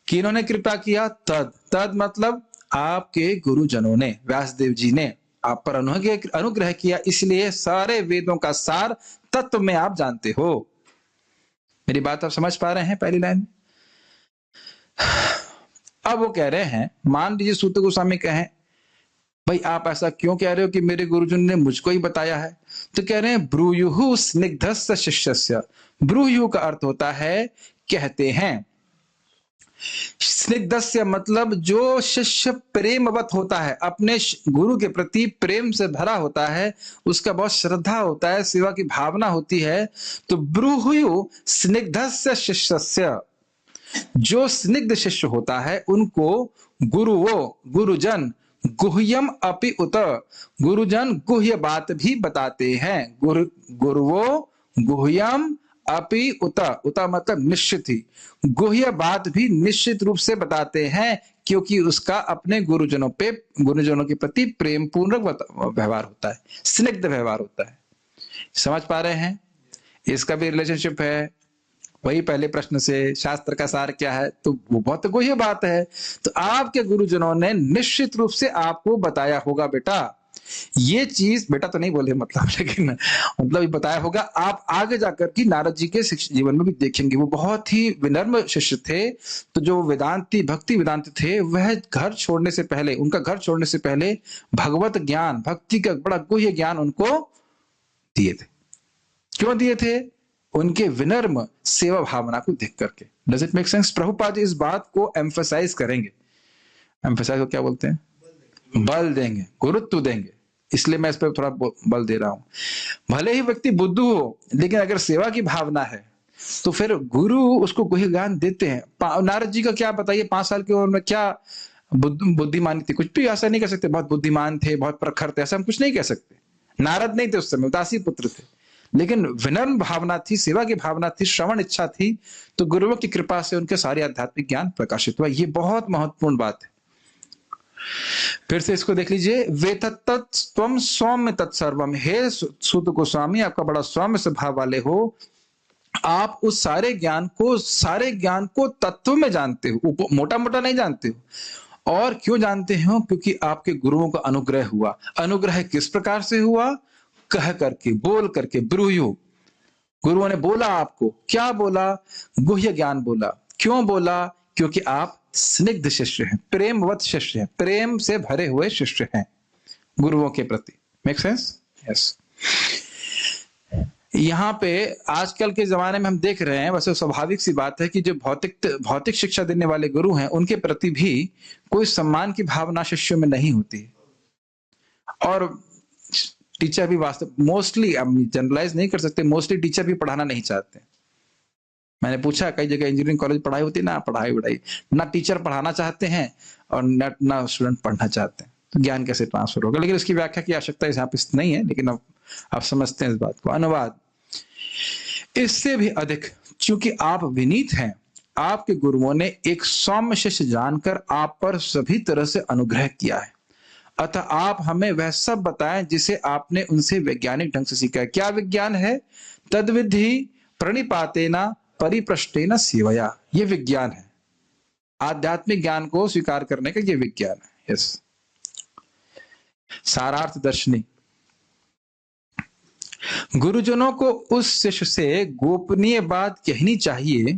किन्होंने कृपा किया? तद। तद मतलब आपके गुरुजनों ने, व्यासदेव जी ने आप पर अनुग्रह किया, इसलिए सारे वेदों का सार तत्व में आप जानते हो। मेरी बात आप समझ पा रहे हैं? पहली लाइन। अब वो कह रहे हैं, मान लीजिए सूत गोस्वामी कहें, भाई आप ऐसा क्यों कह रहे हो कि मेरे गुरुजन ने मुझको ही बताया है? तो कह रहे हैं ब्रूयुः स्निग्धस्य शिष्यस्य। ब्रूयु का अर्थ होता है कहते हैं। स्निग्धस्य मतलब जो शिष्य प्रेमवत होता है, अपने गुरु के प्रति प्रेम से भरा होता है, उसका बहुत श्रद्धा होता है, सेवा की भावना होती है। तो ब्रूहु स्निग्धस्य शिष्यस्य, जो स्निग्ध शिष्य होता है उनको गुरुजन गुह्यम अपि उत, गुरुजन गुह्य बात भी बताते हैं। गुरुवो गुह्यम अपि उत, उत मतलब निश्चित ही, गुह्य बात भी निश्चित रूप से बताते हैं, क्योंकि उसका अपने गुरुजनों के प्रति प्रेम पूर्वक व्यवहार होता है, स्निग्ध व्यवहार होता है। समझ पा रहे हैं? इसका भी रिलेशनशिप है वही पहले प्रश्न से, शास्त्र का सार क्या है, तो वो बहुत गुह्य बात है। तो आपके गुरुजनों ने निश्चित रूप से आपको बताया होगा बेटा ये चीज, बेटा तो नहीं बोले मतलब, लेकिन मतलब ये बताया होगा। आप आगे जाकर की नारद जी के जीवन में भी देखेंगे, वो बहुत ही विनम्र शिष्य थे। तो जो वेदांती भक्ति वेदांत थे, वह घर छोड़ने से पहले, उनका घर छोड़ने से पहले भगवत ज्ञान, भक्ति का बड़ा गुह्य ज्ञान उनको दिए थे। क्यों दिए थे? उनके विनम्र सेवा भावना को देख करके। Does it make sense? Prabhupada ji इस बात को एम्फसाइज करेंगे। एम्फसाइज को क्या बोलते हैं? बल देंगे, गुरुत्व देंगे। इसलिए मैं इस पर थोड़ा बल दे रहा हूं। भले ही व्यक्ति बुद्धू हो, लेकिन अगर सेवा की भावना है तो फिर गुरु उसको गुह्य ज्ञान देते हैं। नारद जी का क्या बताइए, 5 साल की उम्र में क्या बुद्धिमानी थी? कुछ भी ऐसा नहीं कह सकते बहुत बुद्धिमान थे, बहुत प्रखर थे, ऐसा हम कुछ नहीं कह सकते। नारद नहीं थे उस समय, उदासी पुत्र थे, लेकिन विनम्र भावना थी, सेवा की भावना थी, श्रवण इच्छा थी। तो गुरुओं की कृपा से उनके सारे आध्यात्मिक ज्ञान प्रकाशित हुआ। ये बहुत महत्वपूर्ण बात है। फिर से इसको देख लीजिए, वे तत्त्वम सौम्य तत्सर्वम, हे सूत गोस्वामी आपका बड़ा सौम्य स्वभाव वाले हो, आप उस सारे ज्ञान को तत्व में जानते हो, मोटा मोटा नहीं जानते हो। और क्यों जानते हो? क्योंकि आपके गुरुओं का अनुग्रह हुआ। अनुग्रह किस प्रकार से हुआ? कह करके, बोल करके, ब्रूयु, गुरुओं ने बोला आपको। क्या बोला? गुह्य ज्ञान बोला। क्यों बोला? क्योंकि आप स्निग्ध शिष्य हैं, प्रेमवत शिष्य हैं, प्रेम से भरे हुए शिष्य हैं गुरुओं के प्रति। Make sense? यस। यहाँ पे आजकल के जमाने में हम देख रहे हैं, वैसे स्वाभाविक सी बात है कि जो भौतिक शिक्षा देने वाले गुरु हैं, उनके प्रति भी कोई सम्मान की भावना शिष्यों में नहीं होती। और टीचर भी वास्तव मोस्टली, अब जनरलाइज नहीं कर सकते, मोस्टली टीचर भी पढ़ाना नहीं चाहते। मैंने पूछा, कई जगह इंजीनियरिंग कॉलेज पढ़ाई होती है ना, पढ़ाई ना टीचर पढ़ाना चाहते हैं और ना स्टूडेंट पढ़ना चाहते हैं, तो ज्ञान कैसे ट्रांसफर होगा? लेकिन इसकी व्याख्या की आवश्यकता यहाँ पे नहीं है, लेकिन अब आप समझते हैं इस बात को। अनुवाद, इससे भी अधिक, चूंकि आप विनीत हैं, आपके गुरुओं ने एक सौम्य शिष्य जानकर आप पर सभी तरह से अनुग्रह किया है। अतः आप हमें वह सब बताएं जिसे आपने उनसे वैज्ञानिक ढंग से सीखा है। क्या विज्ञान है? तद्विधि प्रणिपातेना परिप्रष्टेन सेवया, ये विज्ञान है। आध्यात्मिक ज्ञान को स्वीकार करने का ये विज्ञान है। यस। सारार्थ दर्शनी, गुरुजनों को उस शिष्य से गोपनीय बात कहनी चाहिए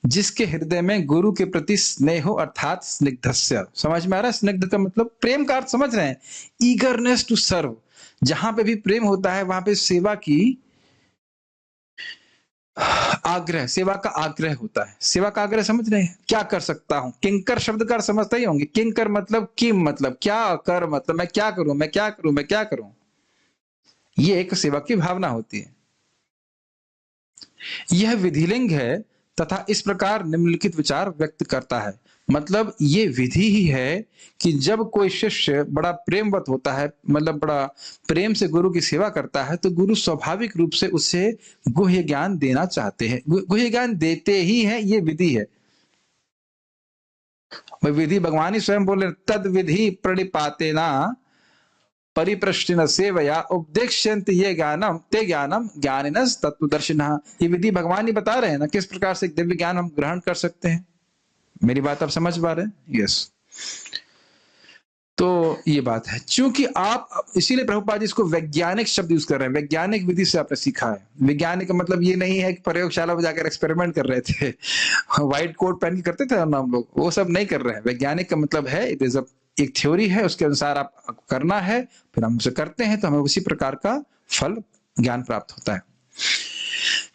जिसके हृदय में गुरु के प्रति स्नेह हो, अर्थात स्निग्धस्य। समझ में आ रहा है? स्निग्ध का मतलब प्रेम का अर्थ समझ रहे हैं? Eagerness to serve. जहां पे भी प्रेम होता है वहां पे सेवा की आग्रह, सेवा का आग्रह होता है। सेवा का आग्रह समझ रहे हैं? क्या कर सकता हूं? किंकर शब्द का समझते ही होंगे। किंकर मतलब किम, मतलब क्या कर, मतलब मैं क्या करूं, मैं क्या करूं, मैं क्या करूं। ये एक सेवा की भावना होती है। यह विधिलिंग है तथा इस प्रकार निम्नलिखित विचार व्यक्त करता है। मतलब ये विधि ही है कि जब कोई शिष्य बड़ा प्रेमवत होता है, मतलब बड़ा प्रेम से गुरु की सेवा करता है, तो गुरु स्वाभाविक रूप से उसे गुह्य ज्ञान देना चाहते हैं, गुह्य ज्ञान देते ही हैं। ये विधि है। विधि भगवान ही स्वयं बोले, तद विधि प्रणिपातेना परिप्रश्न सेवया उपदेक्ष्यन्ति ये ज्ञानम ते ज्ञानम ज्ञानिनस् तत्वदर्शिनः। ये विधि भगवान ही बता रहे हैं ना, किस प्रकार से दिव्य ज्ञान हम ग्रहण कर सकते हैं। मेरी बात आप समझ पा रहे हैं? यस। तो ये बात है, चूंकि आप, इसीलिए प्रभुपाद जी इसको वैज्ञानिक शब्द यूज कर रहे हैं। वैज्ञानिक विधि से आपने सीखा है। वैज्ञानिक का मतलब ये नहीं है कि प्रयोगशाला में जाकर एक्सपेरिमेंट कर रहे थे, व्हाइट कोट पहन के करते थे ना हम लोग, वो सब नहीं कर रहे हैं। वैज्ञानिक का मतलब है इट इज एक थ्योरी है, उसके अनुसार आप करना है, फिर हम उसे करते हैं तो हमें उसी प्रकार का फल ज्ञान प्राप्त होता है।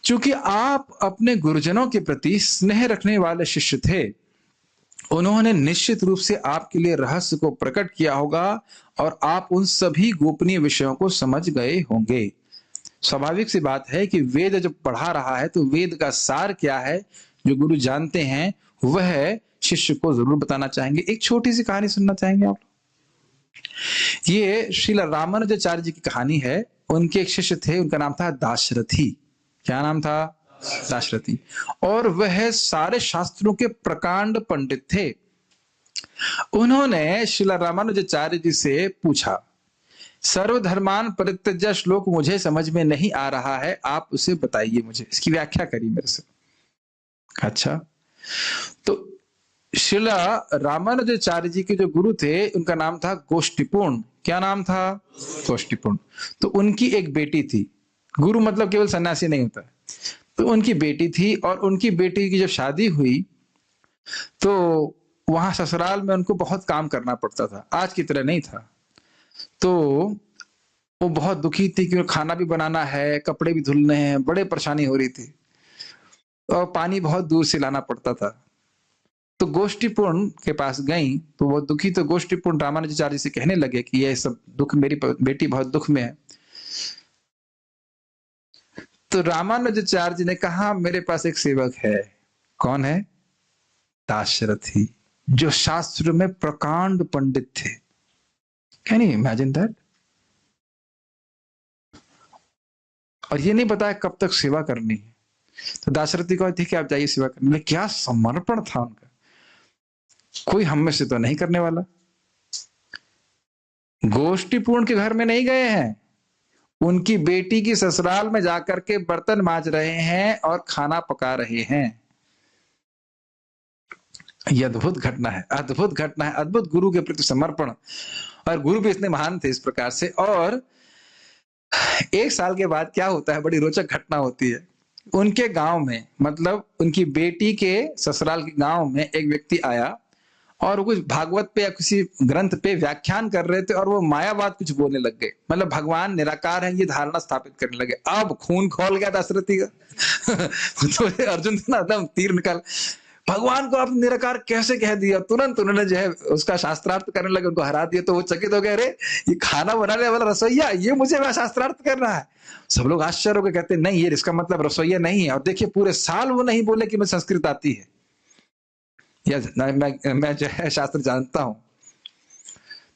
चूंकि आप अपने गुरुजनों के प्रति स्नेह रखने वाले शिष्य थे, उन्होंने निश्चित रूप से आपके लिए रहस्य को प्रकट किया होगा और आप उन सभी गोपनीय विषयों को समझ गए होंगे। स्वाभाविक सी बात है कि वेद जब पढ़ा रहा है तो वेद का सार क्या है जो गुरु जानते हैं वह शिष्य को जरूर बताना चाहेंगे। एक छोटी सी कहानी सुनना चाहेंगे आप? ये श्रील रामानुजाचार्य जी की कहानी है। उनके एक शिष्य थे, उनका नाम था दाशरथी। क्या नाम था? दाशरथी। और वह सारे शास्त्रों के प्रकांड पंडित थे। उन्होंने श्रील रामानुजाचार्य जी से पूछा, सर्वधर्मान परित्यज्य श्लोक मुझे समझ में नहीं आ रहा है, आप उसे बताइए, मुझे इसकी व्याख्या करिए मेरे से। अच्छा, तो श्रील रामानुजाचार्य जी के जो गुरु थे उनका नाम था गोष्ठीपूर्ण। क्या नाम था? गोष्ठीपूर्ण। तो उनकी एक बेटी थी। गुरु मतलब केवल सन्यासी नहीं होता। तो उनकी बेटी थी और उनकी बेटी की जब शादी हुई तो वहां ससुराल में उनको बहुत काम करना पड़ता था, आज की तरह नहीं था। तो वो बहुत दुखी थी कि खाना भी बनाना है, कपड़े भी धुलने हैं, बड़े परेशानी हो रही थी और पानी बहुत दूर से लाना पड़ता था। तो गोष्ठीपूर्ण के पास गई तो वो दुखी, तो गोष्ठीपूर्ण रामानुजाचार्य से कहने लगे कि ये सब दुख, मेरी बेटी बहुत दुख में है। तो रामानुजाचार्य जी ने कहा, मेरे पास एक सेवक है। कौन है? दाशरथी, जो शास्त्र में प्रकांड पंडित थे। Can you imagine that? और ये नहीं बताया कब तक सेवा करनी है। तो दाशरथी को ठीक है आप जाइए सेवा करने। क्या समर्पण था उनका, कोई हम में से तो नहीं करने वाला। गोष्ठीपूर्ण के घर में नहीं गए हैं, उनकी बेटी की ससुराल में जाकर के बर्तन मांज रहे हैं और खाना पका रहे हैं। यह अद्भुत घटना है, अद्भुत घटना है, अद्भुत गुरु के प्रति समर्पण। और गुरु भी इतने महान थे इस प्रकार से। और एक साल के बाद क्या होता है, बड़ी रोचक घटना होती है। उनके गांव में, मतलब उनकी बेटी के ससुराल के गांव में एक व्यक्ति आया और वो कुछ भागवत पे या किसी ग्रंथ पे व्याख्यान कर रहे थे और वो मायावाद कुछ बोलने लग गए, मतलब भगवान निराकार है ये धारणा स्थापित करने लगे। अब खून खोल गया दाशरथी का। तो अर्जुन ना एकदम तीर निकाल, भगवान को आप निराकार कैसे कह दिया। तुरंत उन्होंने जो है उसका शास्त्रार्थ करने लगे, उनको हरा दिया। तो वो चकित हो गए, अरे ये खाना बनाने वाला रसोईया, ये मुझे मैं शास्त्रार्थ कर रहा है। सब लोग आश्चर्य होकर कहते नहीं, ये इसका मतलब रसोईया नहीं है। और देखिए पूरे साल वो नहीं बोले कि मुझे संस्कृत आती है या मैं जो है शास्त्र जानता हूं।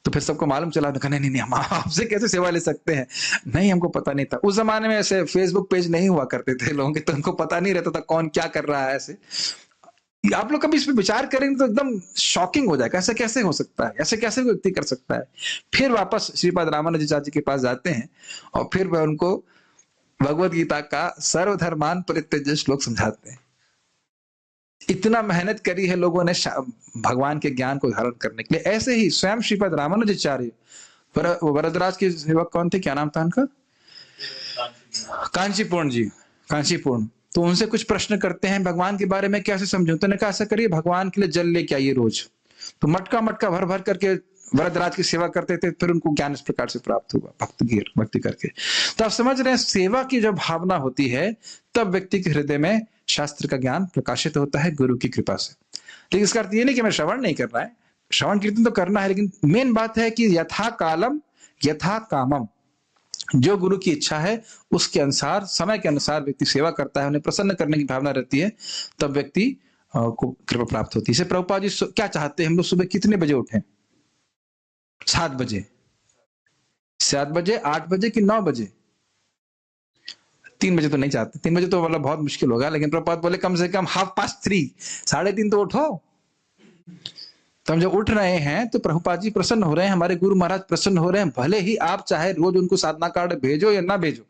तो फिर सबको मालूम चला, तो नहीं नहीं, हम आपसे कैसे सेवा ले सकते हैं। नहीं, हमको पता नहीं था। उस जमाने में ऐसे फेसबुक पेज नहीं हुआ करते थे लोगों के, तो उनको पता नहीं रहता था कौन क्या कर रहा है। ऐसे आप लोग कभी इस पर विचार करेंगे तो एकदम शॉकिंग हो जाएगा, ऐसा कैसे हो सकता है, ऐसे कैसे कोई व्यक्ति कर सकता है। फिर वापस श्रीपाद रामानुजाचार्य जी के पास जाते हैं और फिर वह उनको भगवत गीता का सर्वधर्मान परित्यज्य श्लोक समझाते हैं। इतना मेहनत करी है लोगों ने भगवान के ज्ञान को धारण करने के लिए। ऐसे ही स्वयं श्रीपाद रामानुजाचार्य, वरदराज के सेवक कौन थे, क्या नाम था उनका? कांचीपूर्ण जी, कांचीपूर्ण। तो उनसे कुछ प्रश्न करते हैं भगवान के बारे में, कैसे समझो। तो ने कहा ऐसा करिए, भगवान के लिए जल लेके आइए रोज। तो मटका मटका भर भर करके वरदराज की सेवा करते थे। फिर उनको ज्ञान इस प्रकार से प्राप्त हुआ, भक्ति करके। तो आप समझ रहे हैं, सेवा की जब भावना होती है तब व्यक्ति के हृदय में शास्त्र का ज्ञान प्रकाशित होता है गुरु की कृपा से। लेकिन इसका अर्थ ये नहीं कि मैं श्रवण नहीं कर रहा है, श्रवण कीर्तन तो करना है, लेकिन मेन बात है कि यथा कालम यथा कामम, जो गुरु की इच्छा है उसके अनुसार, समय के अनुसार व्यक्ति सेवा करता है, उन्हें प्रसन्न करने की भावना रहती है, तब व्यक्ति को कृपा प्राप्त होती है। जैसे प्रभुपाद जी क्या चाहते हैं, हम लोग सुबह कितने बजे उठें? 7 बजे, 7 बजे, 8 बजे कि 9 बजे? 3 बजे तो नहीं चाहते, 3 बजे तो मतलब बहुत मुश्किल होगा। लेकिन प्रभुपाद बोले कम से कम 3:30, 3:30 तो उठो। तो हम जब उठ रहे हैं तो प्रभुपाद जी प्रसन्न हो रहे हैं, हमारे गुरु महाराज प्रसन्न हो रहे हैं। भले ही आप चाहे रोज उनको साधना कार्ड भेजो या ना भेजो,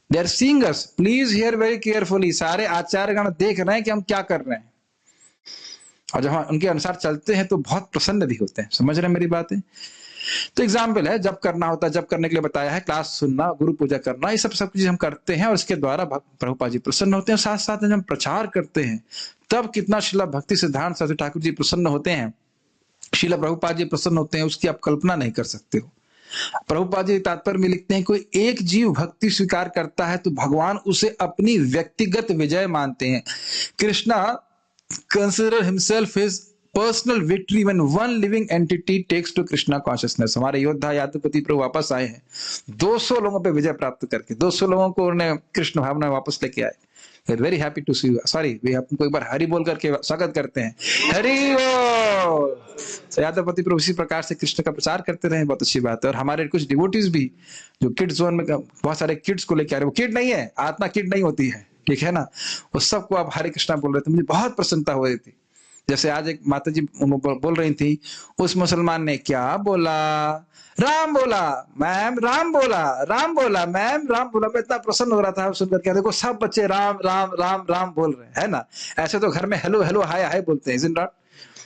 they are seeing us, please hear very carefully. सारे आचार्यगण देख रहे हैं कि हम क्या कर रहे हैं, और जब हम उनके अनुसार चलते हैं तो बहुत प्रसन्न भी होते हैं। समझ रहे हैं मेरी बातें? तो एग्जाम्पल है, जब करना होता है, जब करने के लिए बताया है, क्लास सुनना, गुरु पूजा करना, ये सब चीज हम करते हैं और इसके द्वारा प्रभुपाद जी प्रसन्न होते हैं। साथ साथ में जब हम प्रचार करते हैं तब कितना श्रील भक्ति सिद्धांत सरस्वती ठाकुर जी प्रसन्न होते हैं, श्रील प्रभुपाद जी प्रसन्न होते हैं, उसकी आप कल्पना नहीं कर सकते हो। प्रभुपाद जी तात्पर्य में लिखते हैं, कोई एक जीव भक्ति स्वीकार करता है तो भगवान उसे अपनी व्यक्तिगत विजय मानते हैं। Krishna consider himself his personal victory when one living entity takes to Krishna consciousness. हमारे योद्धा यादवपति प्रभु वापस आए हैं 200 लोगों पे विजय प्राप्त करके, 200 लोगों को उन्हें कृष्ण भावना में वापस लेके आए। Very happy to see you. Sorry, वे आपको एक बार हरि बोल करके स्वागत करते हैं। हरि बोल। तो यादवपति प्रभु इसी प्रकार से कृष्ण का प्रचार करते रहे, बहुत अच्छी बात है। और हमारे कुछ डिवोटीज भी जो किड जोन में बहुत सारे किड्स को लेके आ रहे, वो किड नहीं है, आत्मा किड नहीं होती है, ठीक है ना, उस सबको आप हरे कृष्णा बोल रहे थे, मुझे बहुत प्रसन्नता हो रही थी। जैसे आज एक माता जी बोल रही थी, उस मुसलमान ने क्या बोला, राम बोला मैम, राम बोला, राम बोला मैम, राम बोला। मैं इतना प्रसन्न हो रहा था सुनकर के, देखो सब बच्चे राम राम राम राम बोल रहे हैं, है ना। ऐसे तो घर में हेलो हेलो हाय हाय बोलते हैं, इज़ इट नॉट?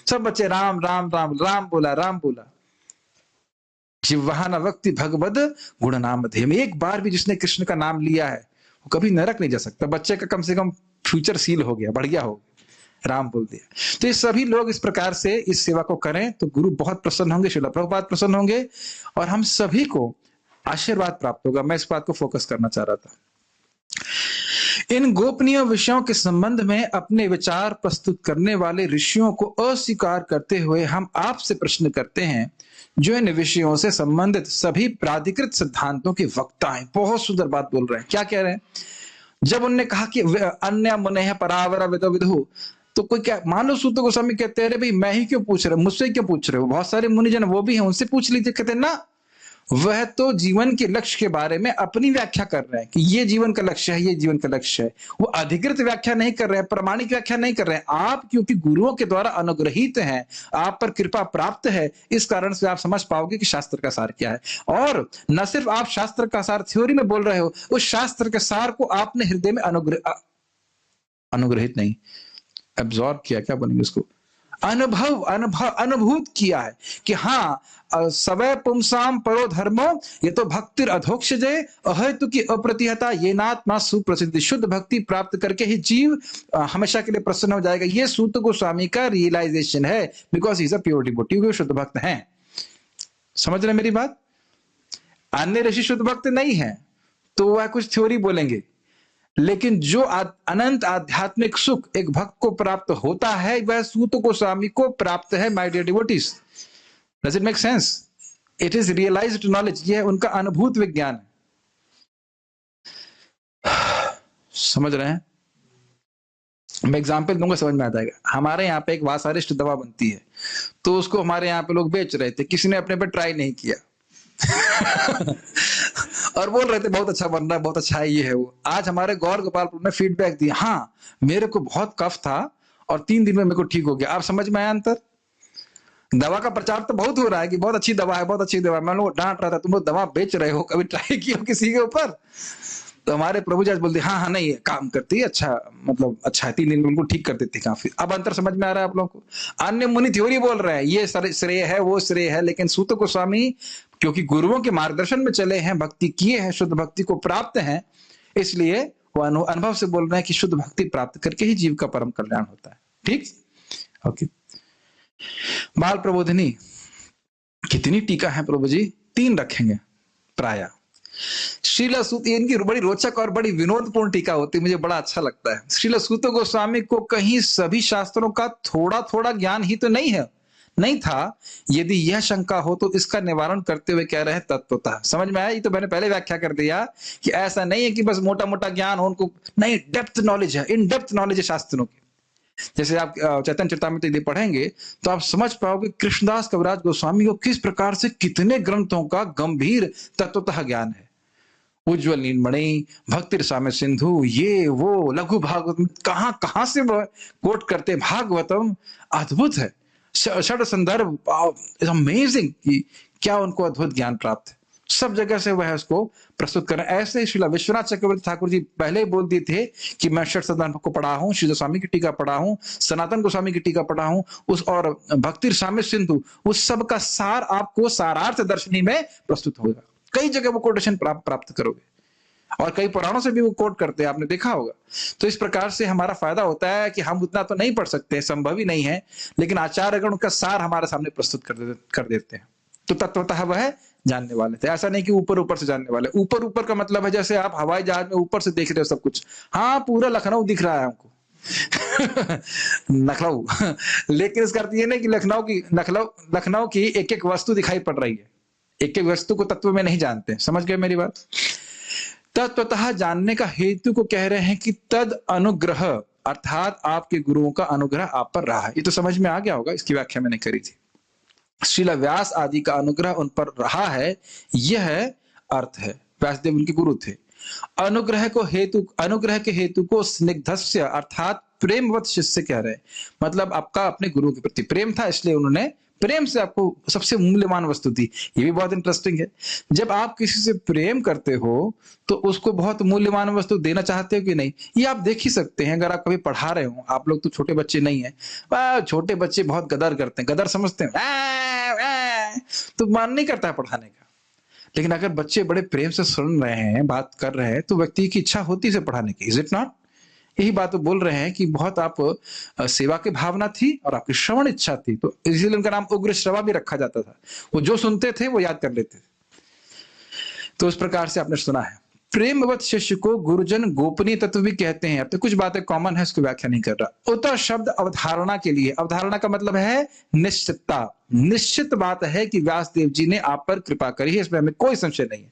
सब बच्चे राम राम राम राम बोला, राम बोला। जिह्वान वक्ति भगवद गुण नाम धेम। एक बार भी जिसने कृष्ण का नाम लिया है वो कभी नरक नहीं जा सकता। बच्चे का कम से कम फ्यूचर सील हो गया, बढ़िया हो गया, राम बोल दिया। तो ये सभी लोग इस प्रकार से इस सेवा को करें तो गुरु बहुत प्रसन्न होंगे, श्रील प्रभुपाद प्रसन्न होंगे और हम सभी को आशीर्वाद प्राप्त होगा। मैं इस बात को फोकस करना चाह रहा था। इन गोपनीय विषयों के संबंध में अपने विचार प्रस्तुत करने वाले ऋषियों को अस्वीकार करते हुए हम आपसे प्रश्न करते हैं, जो इन विषयों से संबंधित सभी प्राधिकृत सिद्धांतों के वक्ता हैं। बहुत सुंदर बात बोल रहे हैं। क्या कह रहे हैं? जब उनने कहा कि अन्य मुनेह परावरा विदो विदु, तो कोई क्या, मानव सूत्र गोस्वामी कहते हैं, भाई मैं ही क्यों पूछ रहे हो, मुझसे क्यों पूछ रहे हो, बहुत सारे मुनिजन वो भी हैं, उनसे पूछ लीजिए। कहते हैं ना, वह तो जीवन के लक्ष्य के बारे में अपनी व्याख्या कर रहे हैं कि ये जीवन का लक्ष्य है, ये जीवन का लक्ष्य है। वो अधिकृत व्याख्या नहीं कर रहे हैं, प्रामाणिक व्याख्या नहीं कर रहे हैं। आप क्योंकि गुरुओं के द्वारा अनुग्रहित हैं, आप पर कृपा प्राप्त है, इस कारण से आप समझ पाओगे कि शास्त्र का सार क्या है। और न सिर्फ आप शास्त्र का सार थ्योरी में बोल रहे हो, उस शास्त्र के सार को आपने हृदय में अनुग्रहित नहीं, एब्जॉर्ब किया, क्या बोलेंगे उसको, अनुभूत किया है कि हाँ, सवै पुंसाम परो धर्मो ये तो भक्तिर अधोक्षजय अहेतु की अप्रतिहता ये नात्मा सुप्रसिद्धि। शुद्ध भक्ति प्राप्त करके ही जीव हमेशा के लिए प्रसन्न हो जाएगा। ये सूत गोस्वामी का रियलाइजेशन है, because he is a pure devotee, वो शुद्ध भक्त हैं। समझ रहे मेरी बात? अन्य ऋषि शुद्ध भक्त नहीं है तो वह कुछ थ्योरी बोलेंगे, लेकिन जो अनंत आध्यात्मिक सुख एक भक्त को प्राप्त होता है, वह सूत गोस्वामी को प्राप्त है। My dear devotees, does it make sense? It is realised knowledge, यह उनका अनुभूत विज्ञान है। समझ रहे हैं? मैं एग्जाम्पल दूंगा, समझ में आ जाएगा। हमारे यहाँ पे एक वासारिष्ट दवा बनती है, तो उसको हमारे यहाँ पे लोग बेच रहे थे, किसी ने अपने पे ट्राई नहीं किया और बोल रहे थे बहुत अच्छा बन रहा है, बहुत अच्छा है, ये है वो। आज हमारे गौर गोपालपुर में फीडबैक दिया, हाँ मेरे को बहुत कफ था और 3 दिन में मेरे को ठीक हो गया। आप समझ में आया अंतर? दवा का प्रचार तो बहुत हो रहा है कि बहुत अच्छी दवा है, बहुत अच्छी दवा है। मैं लोग डांट रहा था, तुम लोग दवा बेच रहे हो, कभी ट्राई किया हो किसी के ऊपर? तो हमारे प्रभु जी आज बोलते हाँ हाँ नहीं है, काम करती है, अच्छा मतलब अच्छा है, 3 दिन में उनको ठीक कर देती काफी। अब अंतर समझ में आ रहा है आप लोगों को? अन्य मुनि थ्योरी बोल रहे हैं, ये श्रेय है, वो श्रेय है, लेकिन सूत गोस्वामी क्योंकि गुरुओं के मार्गदर्शन में चले हैं, भक्ति किए हैं, शुद्ध भक्ति को प्राप्त हैं, इसलिए वो अनुभव से बोल रहे हैं कि शुद्ध भक्ति प्राप्त करके ही जीव का परम कल्याण होता है। ठीक, ओके। बाल प्रबोधिनी कितनी टीका है प्रभु जी? 3 रखेंगे प्राय। श्रील सूत, इनकी बड़ी रोचक और बड़ी विनोदपूर्ण टीका होती है, मुझे बड़ा अच्छा लगता है। श्रील सूत गोस्वामी को कहीं सभी शास्त्रों का थोड़ा थोड़ा ज्ञान ही तो नहीं था। यदि यह शंका हो तो इसका निवारण करते हुए कह रहे हैं तत्वतः। समझ में आया? ये तो मैंने पहले व्याख्या कर दिया कि ऐसा नहीं है कि बस मोटा मोटा ज्ञान हो उनको, नहीं, डेप्थ नॉलेज है, इन डेप्थ नॉलेज है शास्त्रों की। जैसे आप चैतन्य चरितामृत यदि पढ़ेंगे तो आप समझ पाओगे कृष्णदास कविराज गोस्वामी को किस प्रकार से कितने ग्रंथों का गंभीर तत्वतः ज्ञान है। उज्ज्वल नीलमणि, भक्ति रसामय सिंधु, ये वो लघु भागवतम, कहां कहां से वह कोट करते, भागवतम अद्भुत है। षड संदर्भ, अमेजिंग कि क्या उनको अद्भुत ज्ञान प्राप्त है। सब जगह से वह उसको प्रस्तुत कर रहे हैं। ऐसे श्रीला विश्वनाथ चक्रवर्ती ठाकुर जी पहले ही बोल दिए थे कि मैं षड संदर्भ को पढ़ा हूँ, श्री गोस्वामी की टीका पढ़ा हूँ, सनातन गोस्वामी की टीका पढ़ा हूँ, उस और भक्ति रसामय सिंधु, उस सब का सार आपको सारार्थ दर्शनी में प्रस्तुत होगा। कई जगह वो कोटेशन प्राप्त करोगे और कई पुराणों से भी वो कोट करते हैं, आपने देखा होगा। तो इस प्रकार से हमारा फायदा होता है कि हम उतना तो नहीं पढ़ सकते, संभव ही नहीं है, लेकिन आचार्यगण का सार हमारे सामने प्रस्तुत कर देते हैं। तो तत्वतः वह जानने वाले थे। ऐसा नहीं कि ऊपर ऊपर से जानने वाले। ऊपर ऊपर का मतलब है जैसे आप हवाई जहाज में ऊपर से देख रहे हो सब कुछ, हाँ पूरा लखनऊ दिख रहा है हमको, लखनऊ। लेकिन इसका अर्थ ये नहीं कि लखनऊ की एक एक वस्तु दिखाई पड़ रही है। एक एक वस्तु को तत्व में नहीं जानते। समझ गए मेरी बात? तत्वतः जानने का हेतु को कह रहे हैं कि तद अनुग्रह, अर्थात आपके गुरुओं का अनुग्रह आप पर रहा है। ये तो समझ में आ गया होगा, इसकी व्याख्या मैंने करी थी। श्रील व्यास आदि का अनुग्रह उन पर रहा है, यह अर्थ है। व्यासदेव उनके गुरु थे। अनुग्रह के हेतु को स्निग्धस्य अर्थात प्रेमवत शिष्य कह रहे हैं। मतलब आपका अपने गुरु के प्रति प्रेम था, इसलिए उन्होंने प्रेम से आपको सबसे मूल्यवान वस्तु दी। ये भी बहुत इंटरेस्टिंग है। जब आप किसी से प्रेम करते हो तो उसको बहुत मूल्यवान वस्तु देना चाहते हो कि नहीं, ये आप देख ही सकते हैं। अगर आप कभी पढ़ा रहे हो, आप लोग तो छोटे बच्चे नहीं है, छोटे बच्चे बहुत गदर करते हैं, गदर समझते हैं, तो मन नहीं करता है पढ़ाने का। लेकिन अगर बच्चे बड़े प्रेम से सुन रहे हैं, बात कर रहे हैं, तो व्यक्ति की इच्छा होती है पढ़ाने की। Is it not? यही बात वो बोल रहे हैं कि बहुत आप सेवा की भावना थी और आपकी श्रवण इच्छा थी, तो इसीलिए उनका नाम उग्र श्रवा भी रखा जाता था। वो जो सुनते थे वो याद कर लेते थे। तो उस प्रकार से आपने सुना है। प्रेमवत शिष्य को गुरुजन गोपनीय तत्व भी कहते हैं। अब तो कुछ बातें कॉमन है, इसको व्याख्या नहीं कर रहा। उतर शब्द अवधारणा के लिए, अवधारणा का मतलब है निश्चितता। निश्चित बात है कि व्यासदेव जी ने आप पर कृपा करी है, इसमें हमें कोई संशय नहीं है।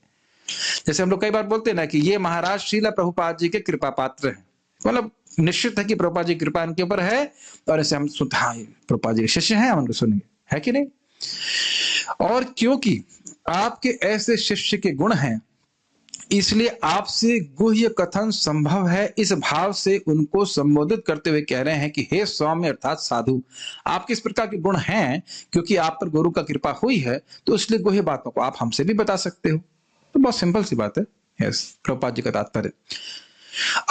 जैसे हम लोग कई बार बोलते हैं ना कि ये महाराज श्रील प्रभुपाद जी के कृपा पात्र हैं, मतलब निश्चित है कि प्रभुपाद जी की कृपा इनके ऊपर है, और ऐसे हम सुनते, हाँ प्रभुपाद जी शिष्य हैं, हम उनको सुनेंगे, है कि नहीं? और क्योंकि आपके ऐसे शिष्य के गुण हैं, इसलिए आपसे गुह्य कथन संभव है। इस भाव से उनको संबोधित करते हुए कह रहे हैं कि हे सौम्य अर्थात साधु, आपके इस प्रकार के गुण हैं, क्योंकि आप पर गुरु का कृपा हुई है, तो इसलिए गुह्य बातों को आप हमसे भी बता सकते हो। तो बहुत सिंपल सी बात है। यस, प्रभुपाद जी का तात्पर्य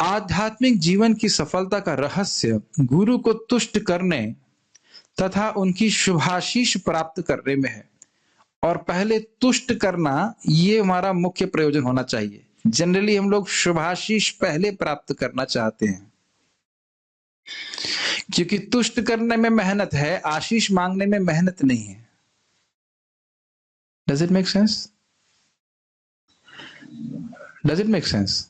आध्यात्मिक जीवन की सफलता का रहस्य गुरु को तुष्ट करने तथा उनकी शुभाशीष प्राप्त करने में है। और पहले तुष्ट करना, ये हमारा मुख्य प्रयोजन होना चाहिए। जनरली हम लोग शुभाशीष पहले प्राप्त करना चाहते हैं, क्योंकि तुष्ट करने में मेहनत है, आशीष मांगने में मेहनत नहीं है। Does it make sense? Does it make sense?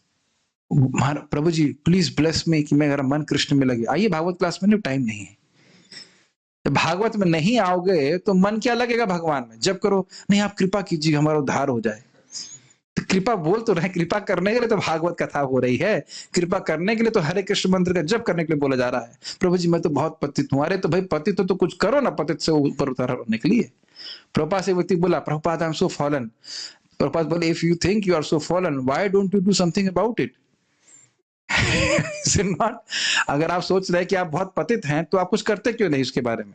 प्रभु जी प्लीज ब्लेस मी कि मेरा मन कृष्ण में लगे। आइए भागवत क्लास में, टाइम नहीं है। जब भागवत में नहीं आओगे तो मन क्या लगेगा भगवान में? जब करो, नहीं आप कृपा कीजिए हमारा उद्धार हो जाए। तो कृपा बोल तो रहे, कृपा करने के लिए तो भागवत कथा हो रही है, कृपा करने के लिए तो हरे कृष्ण मंत्र का जप करने के लिए बोला जा रहा है। प्रभु जी मैं तो बहुत पतित हूं। अरे तो भाई पतित तो कुछ करो ना, पतित से ऊपर उतारने के लिए। प्रभुपाद से व्यक्ति बोला, Prabhupada I am so fallen. Prabhupada बोले, if you think you are so fallen, why don't you do something about it? Not? अगर आप सोच रहे हैं कि आप बहुत पतित हैं, तो आप कुछ करते क्यों नहीं उसके बारे में?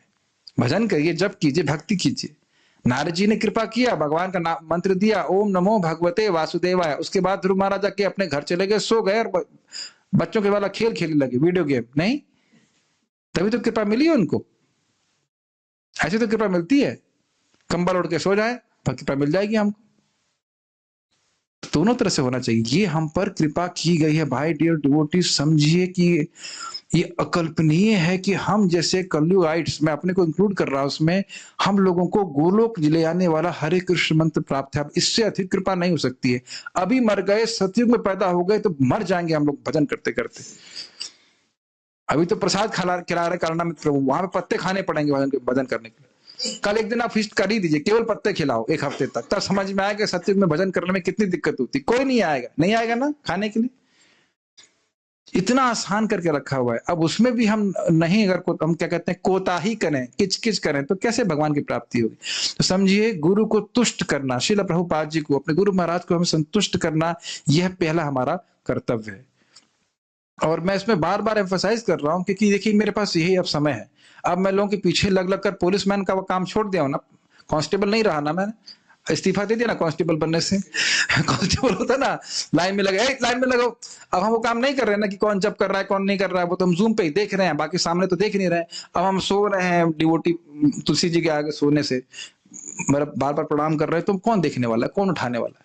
भजन करिए, जप कीजिए, भक्ति कीजिए। नारद जी ने कृपा किया, भगवान का नाम मंत्र दिया, ओम नमो भगवते वासुदेवाय। उसके बाद ध्रुव महाराज जाके अपने घर चले गए, सो गए, और बच्चों के वाला खेल खेलने लगे, वीडियो गेम। नहीं, तभी तो कृपा मिली है उनको। ऐसे तो कृपा मिलती है, कंबल ओढ़ के सो जाए, कृपा मिल जाएगी हमको। दोनों तरह से होना चाहिए। ये हम पर कृपा की गई है भाई। डियर डिवोटी, समझिए कि ये अकल्पनीय है कि हम जैसे कलयुगाइट्स, मैं अपने को इंक्लूड कर रहा हूं उसमें, हम लोगों को गोलोक ले आने वाला हरे कृष्ण मंत्र प्राप्त है। अब इससे अधिक कृपा नहीं हो सकती है। अभी मर गए, सतयुग में पैदा हो गए तो मर जाएंगे हम लोग भजन करते करते। अभी तो प्रसाद खिला रहे कारणामृत प्रभु, वहां पे पत्ते खाने पड़ेंगे भजन करने के लिए। कल एक दिन आप फीस्ट कर ही दीजिए, केवल पत्ते खिलाओ 1 हफ्ते तक, तब समझ में आएगा सतयुग में भजन करने में कितनी दिक्कत होती। कोई नहीं आएगा, नहीं आएगा ना खाने के लिए। इतना आसान करके रखा हुआ है। अब उसमें भी हम नहीं, अगर हम क्या कहते हैं कोताही करें, किचकिच करें, तो कैसे भगवान की प्राप्ति होगी? तो समझिए, गुरु को तुष्ट करना, श्रील प्रभुपाद जी को, अपने गुरु महाराज को हमें संतुष्ट करना, यह पहला हमारा कर्तव्य है। और मैं इसमें बार बार एम्फसाइज कर रहा हूं, क्योंकि देखिए मेरे पास यही अब समय है। अब मैं लोगों के पीछे लग लग कर पुलिसमैन का वो काम छोड़ दिया हूं ना, कांस्टेबल नहीं रहा ना, मैंने इस्तीफा दे दिया ना कांस्टेबल बनने से। कांस्टेबल होता ना, लाइन में लगे, लाइन में लगो। अब हम वो काम नहीं कर रहे ना कि कौन जब कर रहा है कौन नहीं कर रहा है, वो तो हम जूम पे ही देख रहे हैं, बाकी सामने तो देख नहीं रहे। अब हम सो रहे हैं डिवोटी तुलसी जी के आगे सोने से, मतलब बार बार प्रणाम कर रहे हैं, तो कौन देखने वाला है, कौन उठाने वाला है?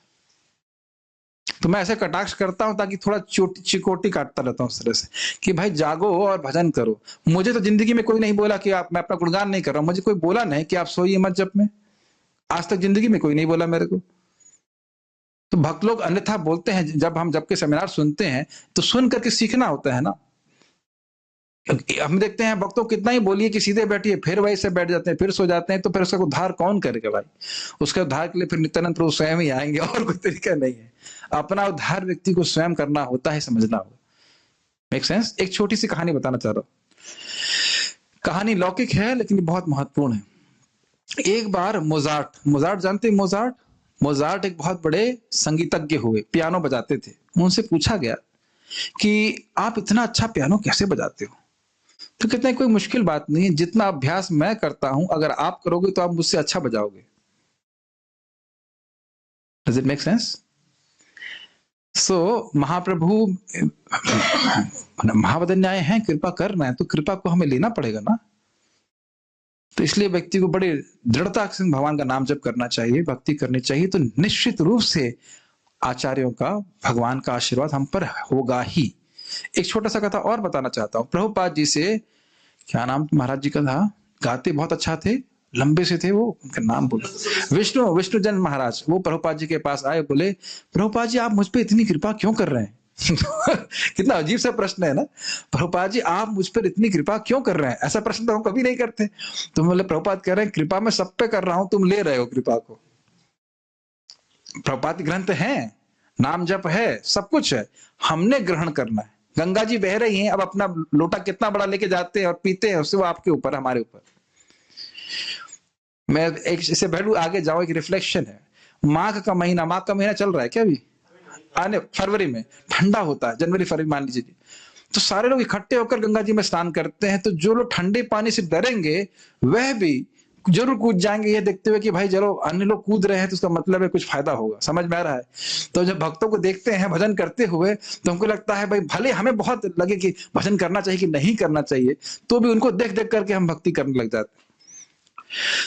तो मैं ऐसे कटाक्ष करता हूं ताकि थोड़ा चिकोटी काटता रहता हूं उस तरह से कि भाई जागो और भजन करो। मुझे तो जिंदगी में कोई नहीं बोला कि आप, मैं अपना गुणगान नहीं कर रहा हूं, मुझे कोई बोला नहीं कि आप सोइए मत जप में। आज तक जिंदगी में कोई नहीं बोला मेरे को। तो भक्त लोग अन्यथा बोलते हैं। जब हम जब के सेमिनार सुनते हैं तो सुन करके सीखना होता है ना। हम देखते हैं भक्तों कितना ही बोलिए कि सीधे बैठिए, फिर वही से बैठ जाते हैं, फिर सो जाते हैं, तो फिर उसका उद्धार कौन करेगा भाई? उसके उद्धार के लिए फिर नित्यानंद प्रभु स्वयं ही आएंगे, और कोई तरीका नहीं है। अपना उद्धार व्यक्ति को स्वयं करना होता है, समझना होगा। Make sense? एक छोटी सी कहानी बताना चाह रहा हूं। कहानी लौकिक है लेकिन ये बहुत महत्वपूर्ण है। एक बार मोजार्ट जानते हैं? मोजार्ट एक बहुत बड़े संगीतज्ञ हुए, पियानो बजाते थे। उनसे पूछा गया कि आप इतना अच्छा पियानो कैसे बजाते हो? तो कहते हैं कोई मुश्किल बात नहीं है, जितना अभ्यास मैं करता हूं अगर आप करोगे तो आप मुझसे अच्छा बजाओगे। Does it make sense? So Mahaprabhu महावदन्याय हैं, कृपा कर रहे हैं, तो कृपा को हमें लेना पड़ेगा ना। तो इसलिए व्यक्ति को बड़े दृढ़ता से भगवान का नाम जप करना चाहिए, भक्ति करनी चाहिए, तो निश्चित रूप से आचार्यों का, भगवान का आशीर्वाद हम पर होगा ही। एक छोटा सा कथा और बताना चाहता हूँ। प्रभुपाद जी से, क्या नाम महाराज जी का था, गाते बहुत अच्छा थे, लंबे से थे वो, उनका नाम बोलो, विष्णुजन महाराज। वो प्रभुपाद जी के पास आए, बोले प्रभुपाद जी आप मुझ पे इतनी कृपा क्यों कर रहे हैं? कितना अजीब सा प्रश्न है ना। प्रभुपाद जी आप मुझ पर इतनी कृपा क्यों कर रहे हैं? ऐसा प्रश्न तो हम कभी नहीं करते। तो बोले प्रभुपाद कह रहे हैं कृपा मैं सब पे कर रहा हूं, तुम ले रहे हो कृपा को। प्रभुपाद ग्रंथ है, नाम जप है, सब कुछ है, हमने ग्रहण करना है। गंगा जी बह रही हैं, अब अपना लोटा कितना बड़ा लेके जाते हैं और पीते हैं, उससे वो आपके ऊपर, हमारे ऊपर। मैं एक इससे बैठू आगे जाओ, एक रिफ्लेक्शन है। माघ का महीना चल रहा है क्या? अभी आने फरवरी में ठंडा होता है, जनवरी फरवरी मान लीजिए, तो सारे लोग इकट्ठे होकर गंगा जी में स्नान करते हैं। तो जो लोग ठंडे पानी से डरेंगे वह भी जरूर कूद जाएंगे, ये देखते हुए कि भाई चलो अन्य लोग कूद रहे हैं तो उसका मतलब है कुछ फायदा होगा। समझ में आ रहा है? तो जब भक्तों को देखते हैं भजन करते हुए, तो हमको लगता है भाई भले हमें बहुत लगे कि भजन करना चाहिए कि नहीं करना चाहिए, तो भी उनको देख देख करके हम भक्ति करने लग जाते हैं।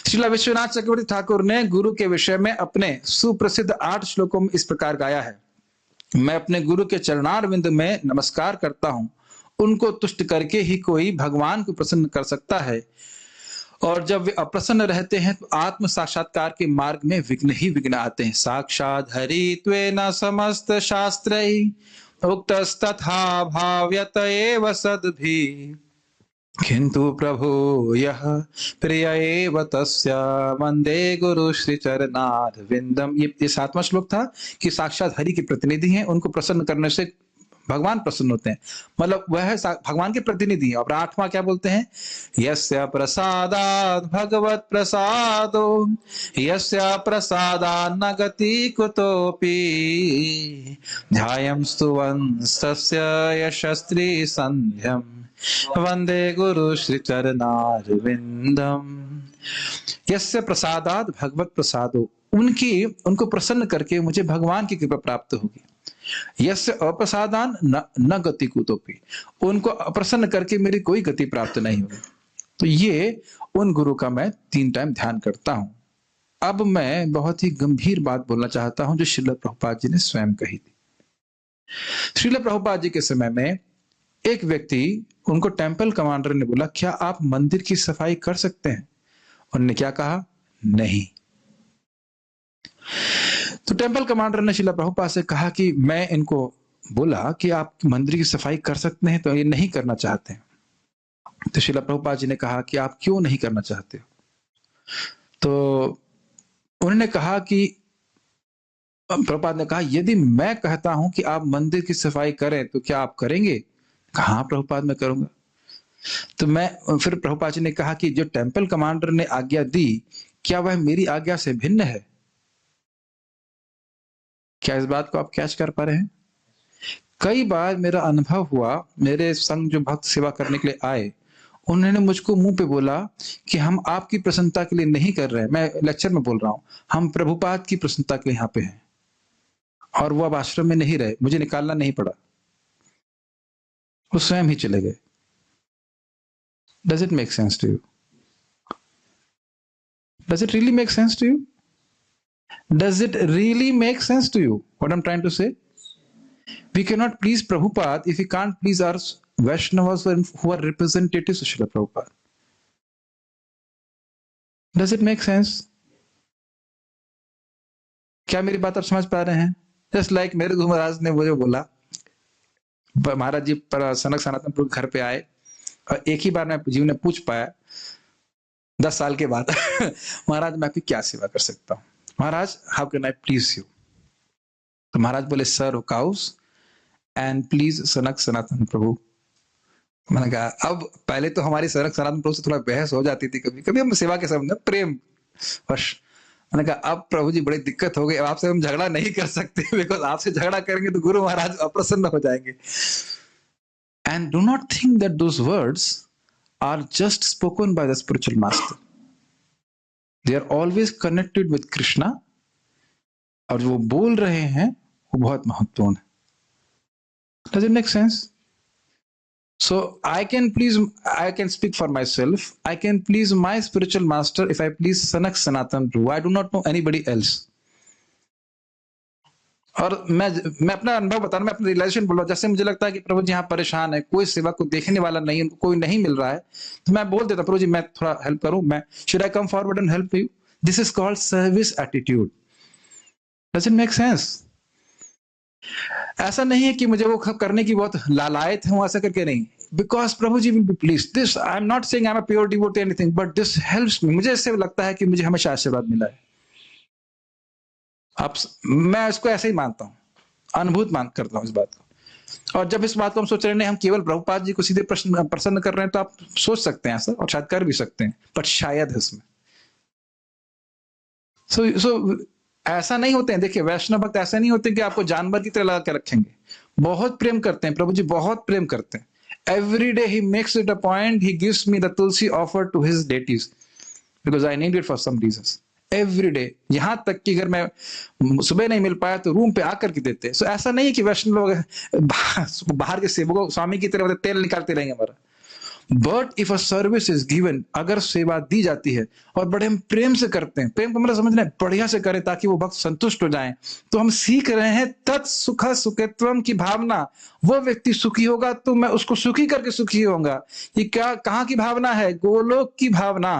श्रीला विश्वनाथ चक्रवर्ती ठाकुर ने गुरु के विषय में अपने सुप्रसिद्ध 8 श्लोकों में इस प्रकार गाया है। मैं अपने गुरु के चरणारविंद में नमस्कार करता हूं, उनको तुष्ट करके ही कोई भगवान को प्रसन्न कर सकता है, और जब वे अप्रसन्न रहते हैं तो आत्म साक्षात्कार के मार्ग में विघ्न ही विघ्न आते हैं। साक्षात हरित्वेन समस्त शास्त्रैः उक्तस्तथा भाव्यत एव सद्भिः, किंतु प्रभु यह प्रिय एव तस्य वंदे गुरु श्री चरणारविंदम। ये 7वां श्लोक था कि साक्षात हरि के प्रतिनिधि हैं, उनको प्रसन्न करने से भगवान प्रसन्न होते हैं, मतलब वह भगवान के प्रतिनिधि हैं। और 8वां क्या बोलते हैं? यस्य प्रसादात् भगवत प्रसादो, यस्य प्रसादात् न गति कुतोपि, ध्यायं स्तुवंस्तस्य यशस्त्री संध्यम, वंदे गुरु श्री चरणारविंदम। यस्य प्रसादात् भगवत प्रसादो, उनको प्रसन्न करके मुझे भगवान की कृपा प्राप्त होगी। यस्य अप्रसादान न गति कुतोपि, उनको अप्रसन्न करके मेरी कोई गति प्राप्त नहीं होगी। तो ये उन गुरु का मैं 3 टाइम ध्यान करता हूं। अब मैं बहुत ही गंभीर बात बोलना चाहता हूं जो श्रील प्रभुपाद जी ने स्वयं कही थी। श्रील प्रभुपाद जी के समय में एक व्यक्ति, उनको टेम्पल कमांडर ने बोला क्या आप मंदिर की सफाई कर सकते हैं? उन्होंने क्या कहा? नहीं। तो टेम्पल कमांडर ने श्रील प्रभुपाद से कहा कि मैं इनको बोला कि आप मंदिर की सफाई कर सकते हैं, तो ये नहीं करना चाहते हैं। तो श्रील प्रभुपाद जी ने कहा कि आप क्यों नहीं करना चाहते हो? तो उन्होंने कहा कि, प्रभुपाद ने कहा यदि मैं कहता हूं कि आप मंदिर की सफाई करें तो क्या आप करेंगे? कहा प्रभुपाद मैं करूंगा। तो फिर प्रभुपाद जी ने कहा कि जो टेम्पल कमांडर ने आज्ञा दी, क्या वह मेरी आज्ञा से भिन्न है? क्या इस बात को आप कैच कर पा रहे हैं? कई बार मेरा अनुभव हुआ, मेरे संग जो भक्त सेवा करने के लिए आए, उन्होंने मुझको मुंह पे बोला कि हम आपकी प्रसन्नता के लिए नहीं कर रहे हैं, मैं लेक्चर में बोल रहा हूं, हम प्रभुपाद की प्रसन्नता के लिए यहाँ पे हैं। और वो अब आश्रम में नहीं रहे, मुझे निकालना नहीं पड़ा, वो स्वयं ही चले गए। Does it make sense to you? Does it really make sense to you? Does it really make sense to you what I'm trying to say? We cannot please Prabhupada if we can't please our Vaishnavas who are representatives of Srila Prabhupada. Does it make sense? क्या मेरी बात आप समझ पा रहे हैं? Just like मेरे गुरु महाराज ने मुझे बोला, महाराज जी पर सनक सनातन प्रभु घर पे आए और एक ही बार मैं जीवन में पूछ पाया 10 साल के बाद महाराज मैं आपकी क्या सेवा कर सकता हूँ? Maharaj how can I please you? तो महाराज बोले सर काउस एंड प्लीज सनक सनातन प्रभु। मैंने कहा अब पहले तो हमारी सनक सनातन प्रभु से थोड़ा बहस हो जाती थी, कभी कभी हम सेवा के संबंध में प्रेम वश। मैंने कहा अब प्रभु जी बड़ी दिक्कत हो गई, अब आपसे हम झगड़ा नहीं कर सकते, बिकॉज आपसे झगड़ा करेंगे तो गुरु महाराज अप्रसन्न हो जाएंगे। And do not think that those words are just spoken by the spiritual master, they are always connected with Krishna, और जो वो बोल रहे हैं वो बहुत महत्वपूर्ण है। Does it make sense? So I can speak for myself. I can please my spiritual master if I please Sanak Sanatan Prabhu. I do not know anybody else. और मैं अपना अनुभव बता रहा हूं, मैं अपना रियलाइजेशन बोल रहा हूं। जैसे मुझे लगता है कि प्रभु जी यहाँ परेशान है, कोई सेवा को देखने वाला नहीं, उनको कोई नहीं मिल रहा है, तो मैं बोल देता प्रभु जी मैं थोड़ा हेल्प करूं, मैं should I come forward and help you? This is called service attitude. Does it make sense? ऐसा नहीं है कि मुझे वो करने की बहुत लालायत हूं, ऐसा करके नहीं, बिकॉज प्रभु जी will be please. This I am not saying I am a pure devotee anything, but this helps me. मुझे इससे लगता है कि मुझे हमेशा आशीर्वाद मिला है। अब मैं इसको ऐसे ही मानता हूं, अनुभूत करता हूं इस बात को। और जब इस बात को हम सोच रहे हैं हम केवल प्रभुपाद जी को सीधे प्रसन्न कर रहे हैं, तो आप सोच सकते हैं ऐसा, और शायद कर भी सकते हैं, बट शायद है इसमें सो ऐसा नहीं होते हैं। देखिए वैष्णव भक्त ऐसा नहीं होते कि आपको जानवर की तरह लगा के रखेंगे, बहुत प्रेम करते हैं प्रभु जी, बहुत प्रेम करते हैं। Every day he makes it a point, he gives me the tulsi offer to his deities because I need it for some reasons. Every day, यहां तक कि अगर मैं सुबह नहीं मिल पाया तो रूम पे आकर के देते हैं। सो ऐसा नहीं है कि वैष्णव लोग बाहर के सेवकों स्वामी की तरह तेल निकालते रहेंगे हमारा। But if a service is given, अगर सेवा दी जाती है और बड़े हम प्रेम से करते हैं, प्रेम को मतलब समझना है बढ़िया से करें ताकि वो भक्त संतुष्ट हो जाएं, तो हम सीख रहे हैं तत् सुख सुखत्वम की भावना। वो व्यक्ति सुखी होगा तो मैं उसको सुखी करके सुखी होऊंगा। ये क्या कहाँ की भावना है? गोलोक की भावना।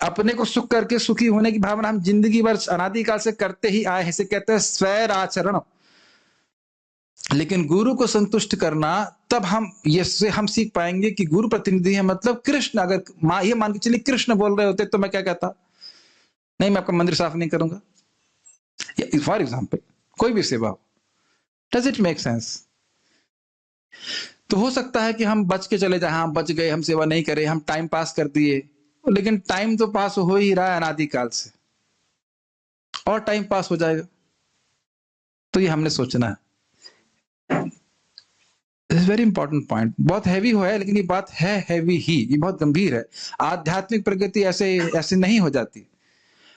अपने को सुख करके सुखी होने की भावना हम जिंदगी भर अनादिकाल से करते ही आए हैं, इसे कहते हैं स्वैर आचरण। लेकिन गुरु को संतुष्ट करना, तब हम सीख पाएंगे कि गुरु प्रतिनिधि है, मतलब कृष्ण। अगर ये मान के चलिए कृष्ण बोल रहे होते तो मैं क्या कहता? नहीं, मैं आपका मंदिर साफ नहीं करूंगा, फॉर एग्जाम्पल कोई भी सेवा हो। Does it make sense? तो हो सकता है कि हम बच के चले जाए, हाँ बच गए, हम सेवा नहीं करे, हम टाइम पास कर दिए, लेकिन टाइम तो पास हो ही रहा है अनादिकाल से, और टाइम पास हो जाएगा। तो ये हमने सोचना है। वेरी इंपॉर्टेंट पॉइंट, बहुत हैवी हुआ है, लेकिन ये बात है हैवी ही, ये बहुत गंभीर है। आध्यात्मिक प्रगति ऐसे नहीं हो जाती।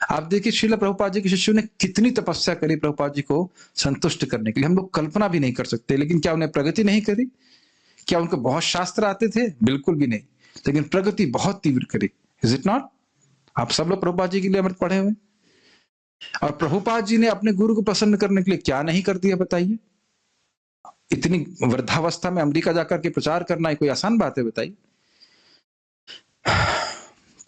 आप देखिए श्रील प्रभुपाद जी के शिष्यों ने कितनी तपस्या करी प्रभुपाद जी को संतुष्ट करने के लिए, हम लोग कल्पना भी नहीं कर सकते। लेकिन क्या उन्हें प्रगति नहीं करी? क्या उनको बहुत शास्त्र आते थे? बिल्कुल भी नहीं, लेकिन प्रगति बहुत तीव्र करी। Is it not? आप सब लोग प्रभुपाद जी के लिए अमृत पढ़े हुए, और प्रभुपाद जी ने अपने गुरु को प्रसन्न करने के लिए क्या नहीं कर दिया बताइए? इतनी वृद्धावस्था में अमेरिका जाकर के प्रचार करना कोई आसान बात है बताइए?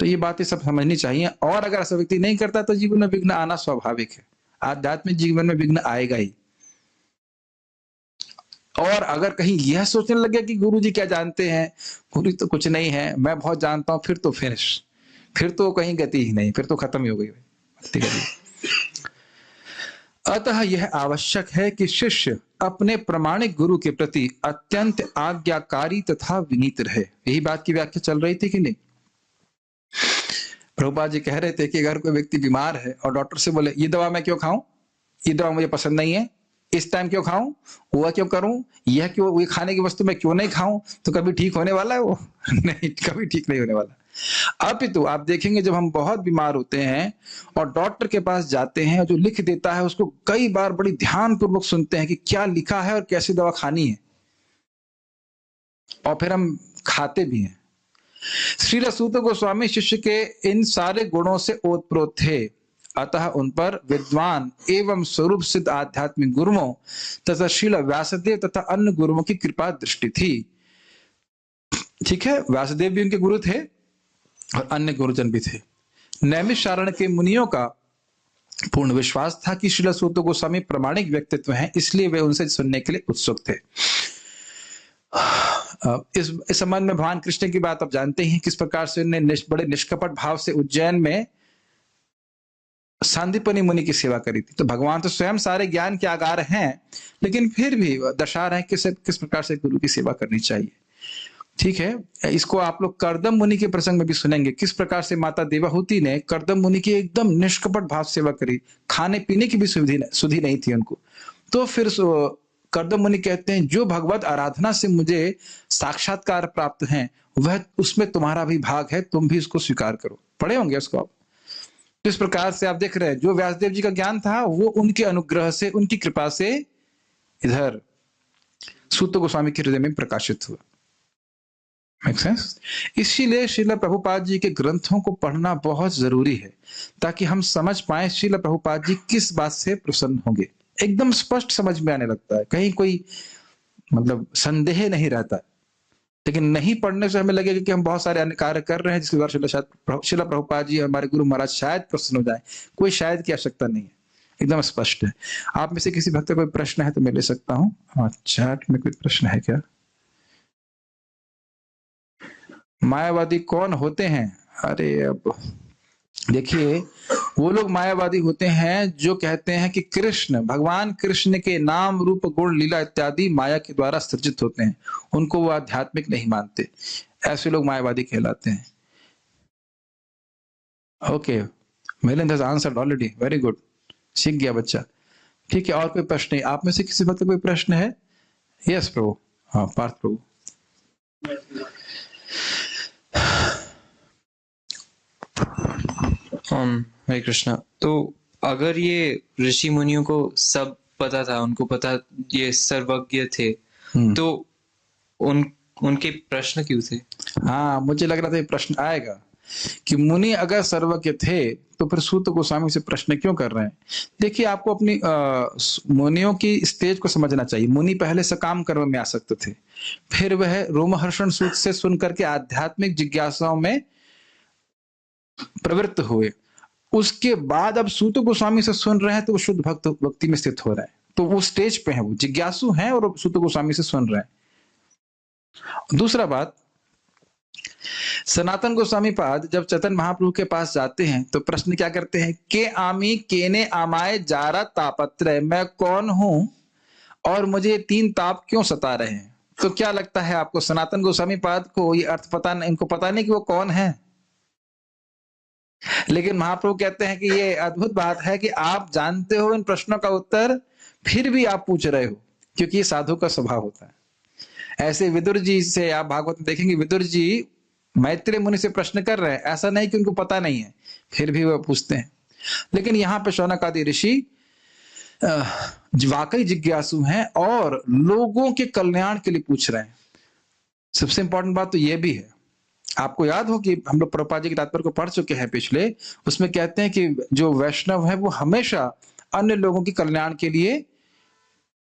तो ये बातें सब समझनी चाहिए। और अगर ऐसा व्यक्ति नहीं करता तो जीवन में विघ्न आना स्वाभाविक है, आध्यात्मिक जीवन में विघ्न आएगा ही। और अगर कहीं यह सोचने लगे कि गुरु जी क्या जानते हैं, गुरु तो कुछ नहीं है, मैं बहुत जानता हूं, फिर तो फिनिश, फिर तो कहीं गति ही नहीं, फिर तो खत्म ही हो गई। ठीक है। अतः यह आवश्यक है कि शिष्य अपने प्रमाणिक गुरु के प्रति अत्यंत आज्ञाकारी तथा विनीत रहे। यही बात की व्याख्या चल रही थी कि नहीं? प्रभुपाद जी कह रहे थे कि अगर कोई व्यक्ति बीमार है और डॉक्टर से बोले ये दवा मैं क्यों खाऊं, ये दवा मुझे पसंद नहीं है, इस टाइम क्यों खाऊं, वह क्यों करूं, यह क्यों, ये खाने की वस्तु मैं क्यों नहीं खाऊं, तो कभी ठीक होने वाला है वो? नहीं, कभी ठीक नहीं होने वाला। अपितु आप देखेंगे जब हम बहुत बीमार होते हैं और डॉक्टर के पास जाते हैं, जो लिख देता है उसको कई बार बड़ी ध्यान पूर्वक सुनते हैं कि क्या लिखा है और कैसी दवा खानी है, और फिर हम खाते भी हैं। श्रील सूत गोस्वामी शिष्य के इन सारे गुणों से ओतप्रोत थे, अतः उन पर विद्वान एवं स्वरूप सिद्ध आध्यात्मिक गुरुओं तथा श्रील व्यासदेव तथा अन्य गुरुओं की कृपा दृष्टि थी। ठीक है, व्यासदेव भी उनके गुरु थे और अन्य गुरुजन भी थे। नैमिषारण्य के मुनियों का पूर्ण विश्वास था कि श्रील सूत गोस्वामी प्रामाणिक व्यक्तित्व हैं, इसलिए वे उनसे सुनने के लिए उत्सुक थे। इस संबंध में भगवान कृष्ण की बात आप जानते ही हैं, किस प्रकार से उन्होंने बड़े निष्कपट भाव से उज्जैन में सांदीपनि मुनि की सेवा करी थी। तो भगवान तो स्वयं सारे ज्ञान के आगार हैं, लेकिन फिर भी दर्शा रहे हैं किस प्रकार से गुरु की सेवा करनी चाहिए। ठीक है, इसको आप लोग कर्दम मुनि के प्रसंग में भी सुनेंगे, किस प्रकार से माता देवाहुति ने कर्दम मुनि की एकदम निष्कपट भाव सेवा करी, खाने पीने की भी सुधि नहीं थी उनको। तो फिर कर्दम मुनि कहते हैं, जो भगवत आराधना से मुझे साक्षात्कार प्राप्त है, वह उसमें तुम्हारा भी भाग है, तुम भी इसको स्वीकार करो। पढ़े होंगे उसको आप। तो इस प्रकार से आप देख रहे हैं, जो व्यासदेव जी का ज्ञान था वो उनके अनुग्रह से, उनकी कृपा से इधर सूत गोस्वामी के हृदय में प्रकाशित हुआ। Make sense? इसीलिए श्रील प्रभुपाद जी के ग्रंथों को पढ़ना बहुत जरूरी है, ताकि हम समझ पाए श्रील प्रभुपाद जी किस बात से प्रसन्न होंगे। एकदम स्पष्ट समझ में आने लगता है, कहीं कोई मतलब संदेह नहीं रहता। लेकिन नहीं पढ़ने से हमें लगेगा कि हम बहुत सारे अन्य कार्य कर रहे हैं जिसके द्वारा श्रील प्रभुपाद जी हमारे गुरु महाराज शायद प्रसन्न हो जाए। कोई शायद की आवश्यकता नहीं है, एकदम स्पष्ट है। आप में से किसी भक्त का कोई प्रश्न है तो मैं ले सकता हूँ। हाँ, चैट में कोई प्रश्न है क्या? मायावादी कौन होते हैं? अरे अब देखिए, वो लोग मायावादी होते हैं जो कहते हैं कि कृष्ण, भगवान कृष्ण के नाम रूप गुण लीला इत्यादि माया के द्वारा सृजित होते हैं, उनको वो आध्यात्मिक नहीं मानते। ऐसे लोग मायावादी कहलाते हैं। Okay, Milind has answered already, very good, सीख गया बच्चा। ठीक है, और कोई प्रश्न नहीं? आप में से किसी बात का कोई प्रश्न है? यस प्रभु। हाँ, पार्थ प्रभु। हरे कृष्णा। तो अगर ये ऋषि मुनियों को सब पता था, उनको पता, ये सर्वज्ञ थे, तो उनके प्रश्न क्यों थे? हाँ, मुझे लग रहा था ये प्रश्न आएगा कि मुनि अगर सर्वज्ञ थे तो फिर सूत गोस्वामी से प्रश्न क्यों कर रहे हैं। देखिए, आपको अपनी मुनियों की स्टेज को समझना चाहिए। मुनि पहले सकाम कर्म में आसक्त थे, फिर वह रोमहर्षण सूत से सुन करके आध्यात्मिक जिज्ञासाओं में प्रवृत्त हुए। उसके बाद अब सूत गोस्वामी से सुन रहे हैं तो वो शुद्ध भक्ति में स्थित हो रहे हैं। तो वो स्टेज पे है, वो जिज्ञासु हैं और सूत गोस्वामी से सुन रहे हैं। दूसरा बात, सनातन गोस्वामी पाद जब चैतन्य महाप्रभु के पास जाते हैं तो प्रश्न क्या करते हैं? के आमी केने आमाए जारा तापत्रय, मैं कौन हूं और मुझे 3 ताप क्यों सता रहे हैं? तो क्या लगता है आपको, सनातन गोस्वामी पाद को ये अर्थ पता नहीं, इनको पता नहीं कि वो कौन है? लेकिन महाप्रभु कहते हैं कि ये अद्भुत बात है कि आप जानते हो इन प्रश्नों का उत्तर, फिर भी आप पूछ रहे हो, क्योंकि ये साधु का स्वभाव होता है। ऐसे विदुर जी से आप भागवत में देखेंगे, विदुर जी मैत्रेय मुनि से प्रश्न कर रहे हैं, ऐसा नहीं कि उनको पता नहीं है, फिर भी वो पूछते हैं। लेकिन यहाँ पे शौनक आदि ऋषि वाकई जिज्ञासु हैं और लोगों के कल्याण के लिए पूछ रहे हैं। सबसे इंपॉर्टेंट बात तो ये भी है, आपको याद हो कि हम लोग प्रभुपाद जी के तात्पर्य को पढ़ चुके हैं पिछले, उसमें कहते हैं कि जो वैष्णव है वो हमेशा अन्य लोगों के कल्याण के लिए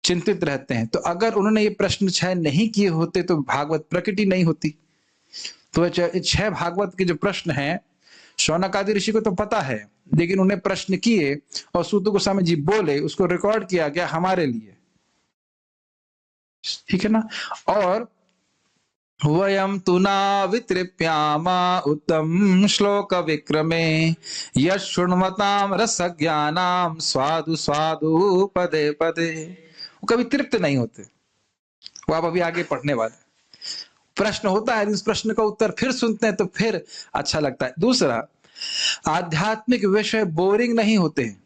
चिंतित रहते हैं। तो अगर उन्होंने ये प्रश्न 6 नहीं किए होते तो भागवत प्रकृति नहीं होती। तो 6 भागवत के जो प्रश्न हैं, शौनक आदि ऋषि को तो पता है, लेकिन उन्हें प्रश्न किए और सूत गोस्वामी जी बोले, उसको रिकॉर्ड किया गया हमारे लिए। ठीक है ना? और वयम तुना वितृप्यामा उत्तम श्लोक विक्रमे यशृण्वताम रस ज्ञानाम स्वादु स्वादु पदे पदे। वो कभी तृप्त नहीं होते। वो आप अभी आगे पढ़ने वाले। प्रश्न होता है, इस प्रश्न का उत्तर फिर सुनते हैं तो फिर अच्छा लगता है। दूसरा, आध्यात्मिक विषय बोरिंग नहीं होते हैं।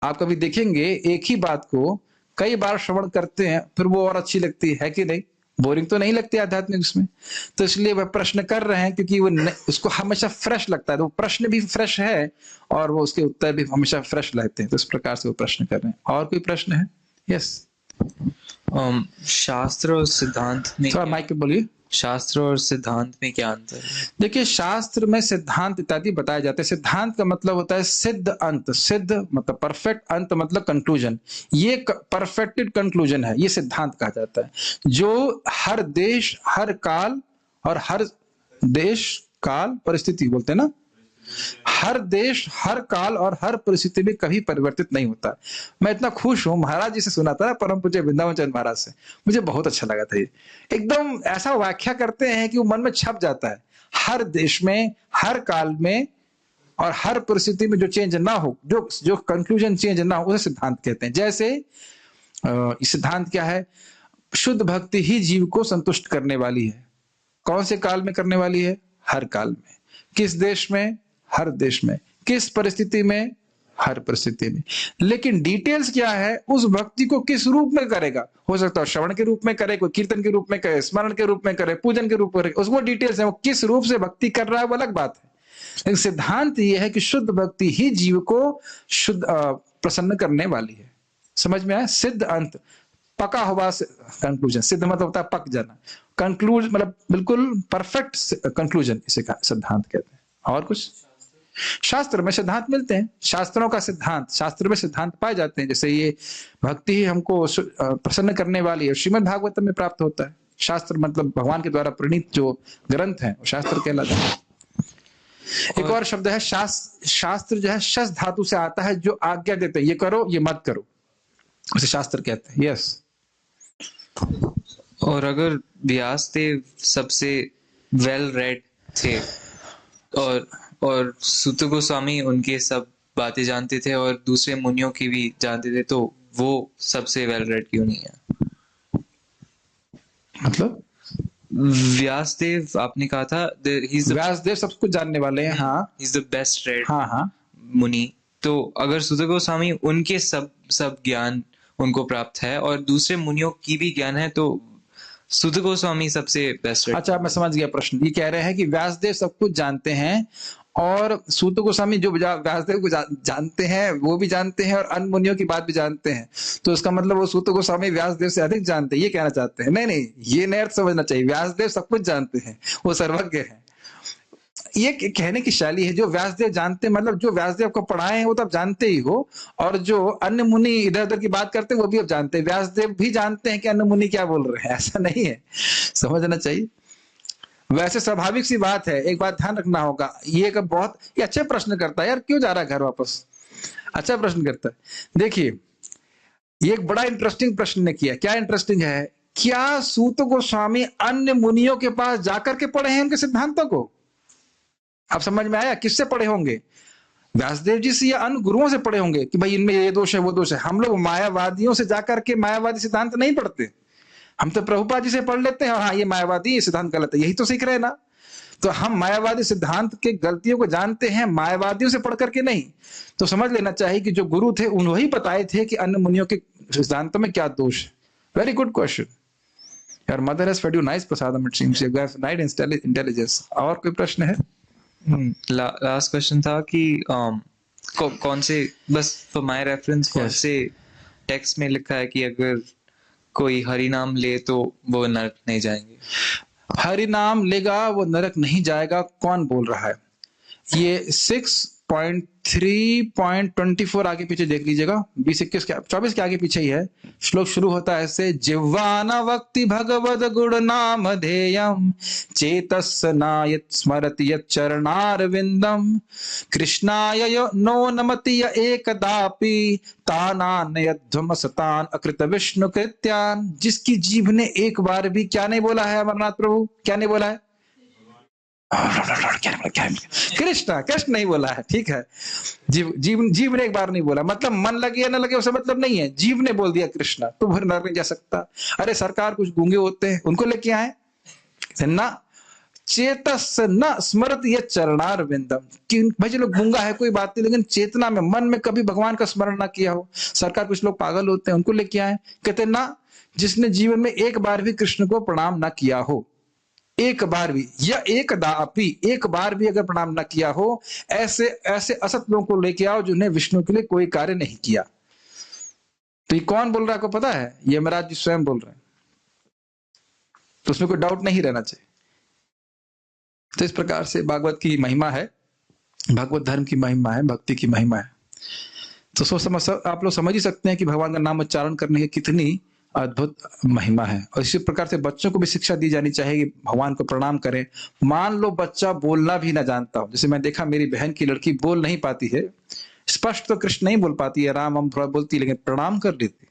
आप कभी देखेंगे एक ही बात को कई बार श्रवण करते हैं, फिर वो और अच्छी लगती है कि नहीं? बोरिंग तो नहीं लगती आध्यात्मिक उसमें। तो इसलिए वह प्रश्न कर रहे हैं क्योंकि वो उसको हमेशा फ्रेश लगता है। तो वो प्रश्न भी फ्रेश है और वो उसके उत्तर भी हमेशा फ्रेश रहते हैं। तो इस प्रकार से वो प्रश्न कर रहे हैं। और कोई प्रश्न है? यस। शास्त्र और सिद्धांत में, थोड़ा माइक पे बोलिए। शास्त्र और सिद्धांत में क्या अंतर है? देखिए, शास्त्र में सिद्धांत इत्यादि बताए जाते हैं। सिद्धांत का मतलब होता है सिद्ध अंत। सिद्ध मतलब परफेक्ट, अंत मतलब कंक्लूजन। ये परफेक्टेड कंक्लूजन है, ये सिद्धांत कहा जाता है, जो हर देश, हर काल और हर देश काल परिस्थिति बोलते हैं ना, हर देश, हर काल और हर परिस्थिति में कभी परिवर्तित नहीं होता। मैं इतना खुश हूं, महाराज जी से सुना था ना, परम पूज्य वृंदावन चंद्र महाराज से, मुझे बहुत अच्छा लगा था। ये एकदम ऐसा व्याख्या करते हैं कि वो मन में छप जाता है। हर देश में, हर काल में और हर परिस्थिति में जो चेंज ना हो, जो कंक्लूजन चेंज ना हो, उसे सिद्धांत कहते हैं। जैसे ये सिद्धांत क्या है? शुद्ध भक्ति ही जीव को संतुष्ट करने वाली है। कौन से काल में करने वाली है? हर काल में। किस देश में? हर देश में। किस परिस्थिति में? हर परिस्थिति में। लेकिन डिटेल्स क्या है? उस भक्ति को किस रूप में करेगा? हो सकता है श्रवण के रूप में करे, कोई कीर्तन के रूप में करे, स्मरण के रूप में करे, पूजन के रूप में करे, उसको डिटेल्स है। वो किस रूप से भक्ति कर रहा है वो अलग बात है। लेकिन सिद्धांत ये है कि शुद्ध भक्ति ही जीव को शुद्ध प्रसन्न करने वाली है। समझ में आया? सिद्ध अंत, पका हुआ कंक्लूजन। सिद्ध मतलब होता है पक जाना, कंक्लूज मतलब बिल्कुल परफेक्ट कंक्लूजन, इसे सिद्धांत कहते हैं। और कुछ शास्त्र में सिद्धांत मिलते हैं, शास्त्रों का सिद्धांत, शास्त्र में सिद्धांत पाए जाते हैं। जैसे ये भक्ति ही हमको प्रसन्न करने वाली है, श्रीमद् भागवतम में प्राप्त होता है। शास्त्र मतलब भगवान के द्वारा प्रणीत जो ग्रंथ है वो शास्त्र कहलाता है। एक और शब्द है शास्त्र। शास्त्र जो है शस धातु से आता है, जो आज्ञा देते हैं, ये करो ये मत करो, उसे शास्त्र कहते हैं। यस। और अगर व्यासदेव सबसे वेल रेड थे और सूत गोस्वामी उनके सब बातें जानते थे और दूसरे मुनियों की भी जानते थे, तो वो सबसे वेल रेड क्यों नहीं है? मतलब व्यासदेव आपने कहा था व्यासदेव सब कुछ जानने वाले हैं। हाँ, he is the best red हाँ मुनि। तो अगर सूत गोस्वामी उनके सब ज्ञान उनको प्राप्त है और दूसरे मुनियों की भी ज्ञान है, तो सूत गोस्वामी सबसे बेस्ट। अच्छा, मैं समझ गया प्रश्न। ये कह रहे हैं कि व्यासदेव सब कुछ जानते हैं और सूत गोस्वामी जो व्यासदेव को जानते हैं वो भी जानते हैं और अन्य मुनियों की बात भी जानते हैं, तो इसका मतलब वो सूत गोस्वामी व्यासदेव से अधिक जानते हैं, ये कहना चाहते हैं? नहीं, ये नया अर्थ समझना चाहिए। व्यासदेव सब कुछ जानते हैं, वो सर्वज्ञ हैं। ये कहने की शैली है, जो व्यासदेव जानते हैं मतलब जो व्यासदेव को पढ़ाए हैं वो तो आप जानते ही हो, और जो अन्य मुनि इधर उधर की बात करते हैं वो भी आप जानते हैं। व्यासदेव भी जानते हैं कि अन्य मुनि क्या बोल रहे हैं, ऐसा नहीं है, समझना चाहिए। वैसे स्वाभाविक सी बात है, एक बात ध्यान रखना होगा। ये अच्छा प्रश्न करता है यार, क्यों जा रहा है घर वापस? अच्छा प्रश्न करता है। देखिए, ये एक बड़ा इंटरेस्टिंग प्रश्न ने किया। क्या इंटरेस्टिंग है? क्या सूत गोस्वामी अन्य मुनियों के पास जाकर के पढ़े हैं उनके सिद्धांतों को? अब समझ में आया? किससे पढ़े होंगे? व्यासदेव जी से या अन्य गुरुओं से पढ़े होंगे कि भाई इनमें ये दोष है वो दोष है। हम लोग मायावादियों से जाकर के मायावादी सिद्धांत नहीं पढ़ते, हम तो प्रभुपाद जी से पढ़ लेते हैं, हाँ ये मायावादी ये सिद्धांत गलत है, यही तो सीख रहे हैं ना। तो हम मायावादी सिद्धांत के गलतियों को जानते हैं, मायावादियों से पढ़ करके नहीं। तो समझ लेना चाहिए कि जो गुरु थे उन्होंने ही बताए थे कि अन्य मुनियों के सिद्धांतों में क्या दोष है। Very good question. Your mother has fed you nice prasadam, it seems you have nice intelligence. और कोई प्रश्न है? लास्ट क्वेश्चन था कि कौन से, बस फॉर माय रेफरेंस, कौन से टेक्स्ट में लिखा है कि अगर कोई हरि नाम ले तो वो नरक नहीं जाएंगे? हरि नाम लेगा वो नरक नहीं जाएगा, कौन बोल रहा है? ये 6.3.24 आगे पीछे देख लीजिएगा, 20-21 के 24 के आगे पीछे ही है। श्लोक शुरू होता है ऐसे, जिह्वाना वक्ति भगवद गुण नाम धेयम चेतस्स नायत स्मरति यत् चरणारविंदम कृष्णाय नो नमति य एकदापि तानानयध्वम सतान अकृत विष्णु कृत्यान। जिसकी जीभ ने एक बार भी क्या नहीं बोला है? अमरनाथ प्रभु क्या नहीं बोला है? कृष्ण नहीं बोला है, ठीक है। जीव ने एक बार नहीं बोला, मतलब मन लगे या ना लगे उससे मतलब नहीं है। जीव ने बोल दिया कृष्ण, तो फिर नरक नहीं जा सकता। अरे सरकार कुछ गूंगे होते हैं, उनको लेके आए ना। चेतस न स्मृत ये चरणार विंदम, कि भाई चलो गूंगा है कोई बात नहीं, लेकिन चेतना में मन में कभी भगवान का स्मरण ना किया हो। सरकार कुछ लोग पागल होते हैं, उनको लेके आए, कहते ना जिसने जीवन में एक बार भी कृष्ण को प्रणाम ना किया हो, एक बार भी, या एक दापी, एक बार भी अगर प्रणाम न किया हो, ऐसे ऐसे असत लोगों को लेके आओ जिन्हें विष्णु के लिए कोई कार्य नहीं किया। तो ये कौन बोल रहा है, को पता है? ये यमराज जी स्वयं बोल रहे हैं, तो उसमें कोई डाउट नहीं रहना चाहिए। तो इस प्रकार से भागवत की महिमा है, भागवत धर्म की महिमा है, भक्ति की महिमा है। तो आप लोग समझ ही सकते हैं कि भगवान का नाम उच्चारण करने की कितनी अद्भुत महिमा है। और इसी प्रकार से बच्चों को भी शिक्षा दी जानी चाहिए कि भगवान को प्रणाम करें। मान लो बच्चा बोलना भी ना जानता हो, जैसे मैं देखा मेरी बहन की लड़की बोल नहीं पाती है, स्पष्ट तो कृष्ण नहीं बोल पाती है, राम हम थोड़ा बोलती है, लेकिन प्रणाम कर लेती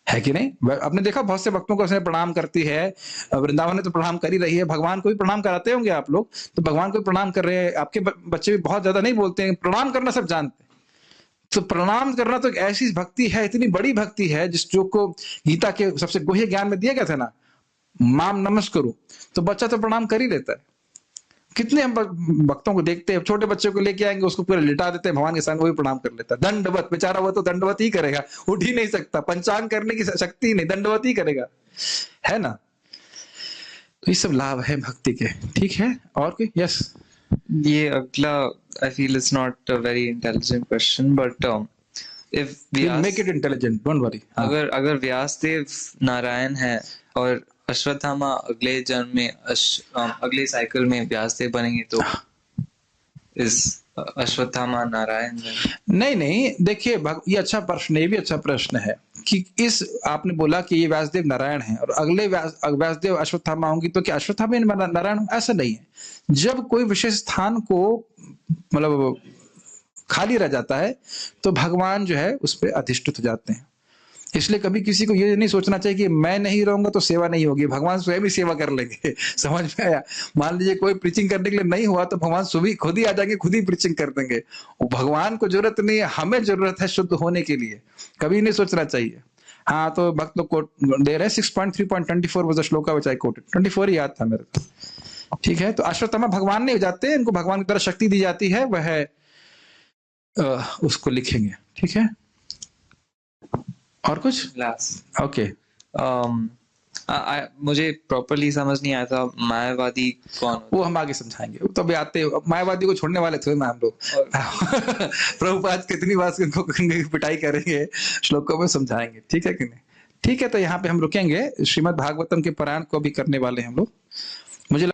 है कि नहीं। आपने देखा बहुत से भक्तों को उसने प्रणाम करती है, वृंदावन में तो प्रणाम कर ही रही है, भगवान को भी प्रणाम कराते होंगे आप लोग, तो भगवान को भी प्रणाम कर रहे हैं। आपके बच्चे भी बहुत ज्यादा नहीं बोलते हैं, प्रणाम करना सब जानते हैं। तो प्रणाम करना तो एक ऐसी भक्ति है, इतनी बड़ी भक्ति है, जिस जो को गीता के सबसे गुह्य ज्ञान में दिया गया था ना, माम नमस्करो, तो बच्चा तो प्रणाम कर ही लेता है। कितने हम भक्तों को देखते हैं, छोटे बच्चे को लेके आएंगे, उसको पूरा लिटा देते हैं भगवान के सामने, वो भी प्रणाम कर लेता है। दंडवत, बेचारा वो तो दंडवत ही करेगा, उठ ही नहीं सकता, पंचांग करने की शक्ति नहीं, दंडवत ही करेगा, है ना। तो ये सब लाभ है भक्ति के। ठीक है, और कोई? यस। ये अगला, I feel it's not a very intelligent question, but if make it intelligent, don't worry. अगर व्यासदेव नारायण है और अश्वत्थामा अगले जन्म में अगले साइकिल में व्यासदेव बनेंगे, तो इस अश्वत्थामा नारायण नहीं नहीं, देखिए ये अच्छा प्रश्न है, ये भी अच्छा प्रश्न है कि इस आपने बोला कि ये व्यासदेव नारायण है और अगले व्यासदेव अश्वत्थामा होंगी, तो क्या अश्वत्थामा नारायण हो? ऐसा नहीं है। जब कोई विशेष स्थान को मतलब खाली रह जाता है तो भगवान जो है उस पर अधिष्ठित हो जाते हैं। इसलिए कभी किसी को ये नहीं सोचना चाहिए कि मैं नहीं रहूंगा तो सेवा नहीं होगी, भगवान स्वयं ही सेवा कर लेंगे। समझ में आया? मान लीजिए कोई प्रीचिंग करने के लिए नहीं हुआ तो भगवान खुद ही आ जाएंगे, खुद ही प्रीचिंग कर देंगे। भगवान को जरूरत नहीं है, हमें जरूरत है शुद्ध होने के लिए, कभी नहीं सोचना चाहिए। हाँ, तो भक्त लोग कोट दे रहे हैं 6.3.24 was the shloka which I quoted, 24 याद था मेरे को। ठीक है, तो अश्वत्थामा भगवान नहीं हो जाते, इनको भगवान की तरह शक्ति दी जाती है, वह उसको लिखेंगे। ठीक है, और कुछ? लास्ट। ओके। मुझे प्रॉपरली समझ नहीं आया था मायावादी कौन होता वो हम आगे समझाएंगे, वो तो अभी आते, मायावादी को छोड़ने वाले थे ना हम लोग। प्रभुपाद कितनी बात उनको पिटाई करेंगे, श्लोकों में समझाएंगे। ठीक है कि नहीं? ठीक है, तो यहाँ पे हम रुकेंगे। श्रीमद् भागवतम के पारायण को भी करने वाले हैं हम लोग। मुझे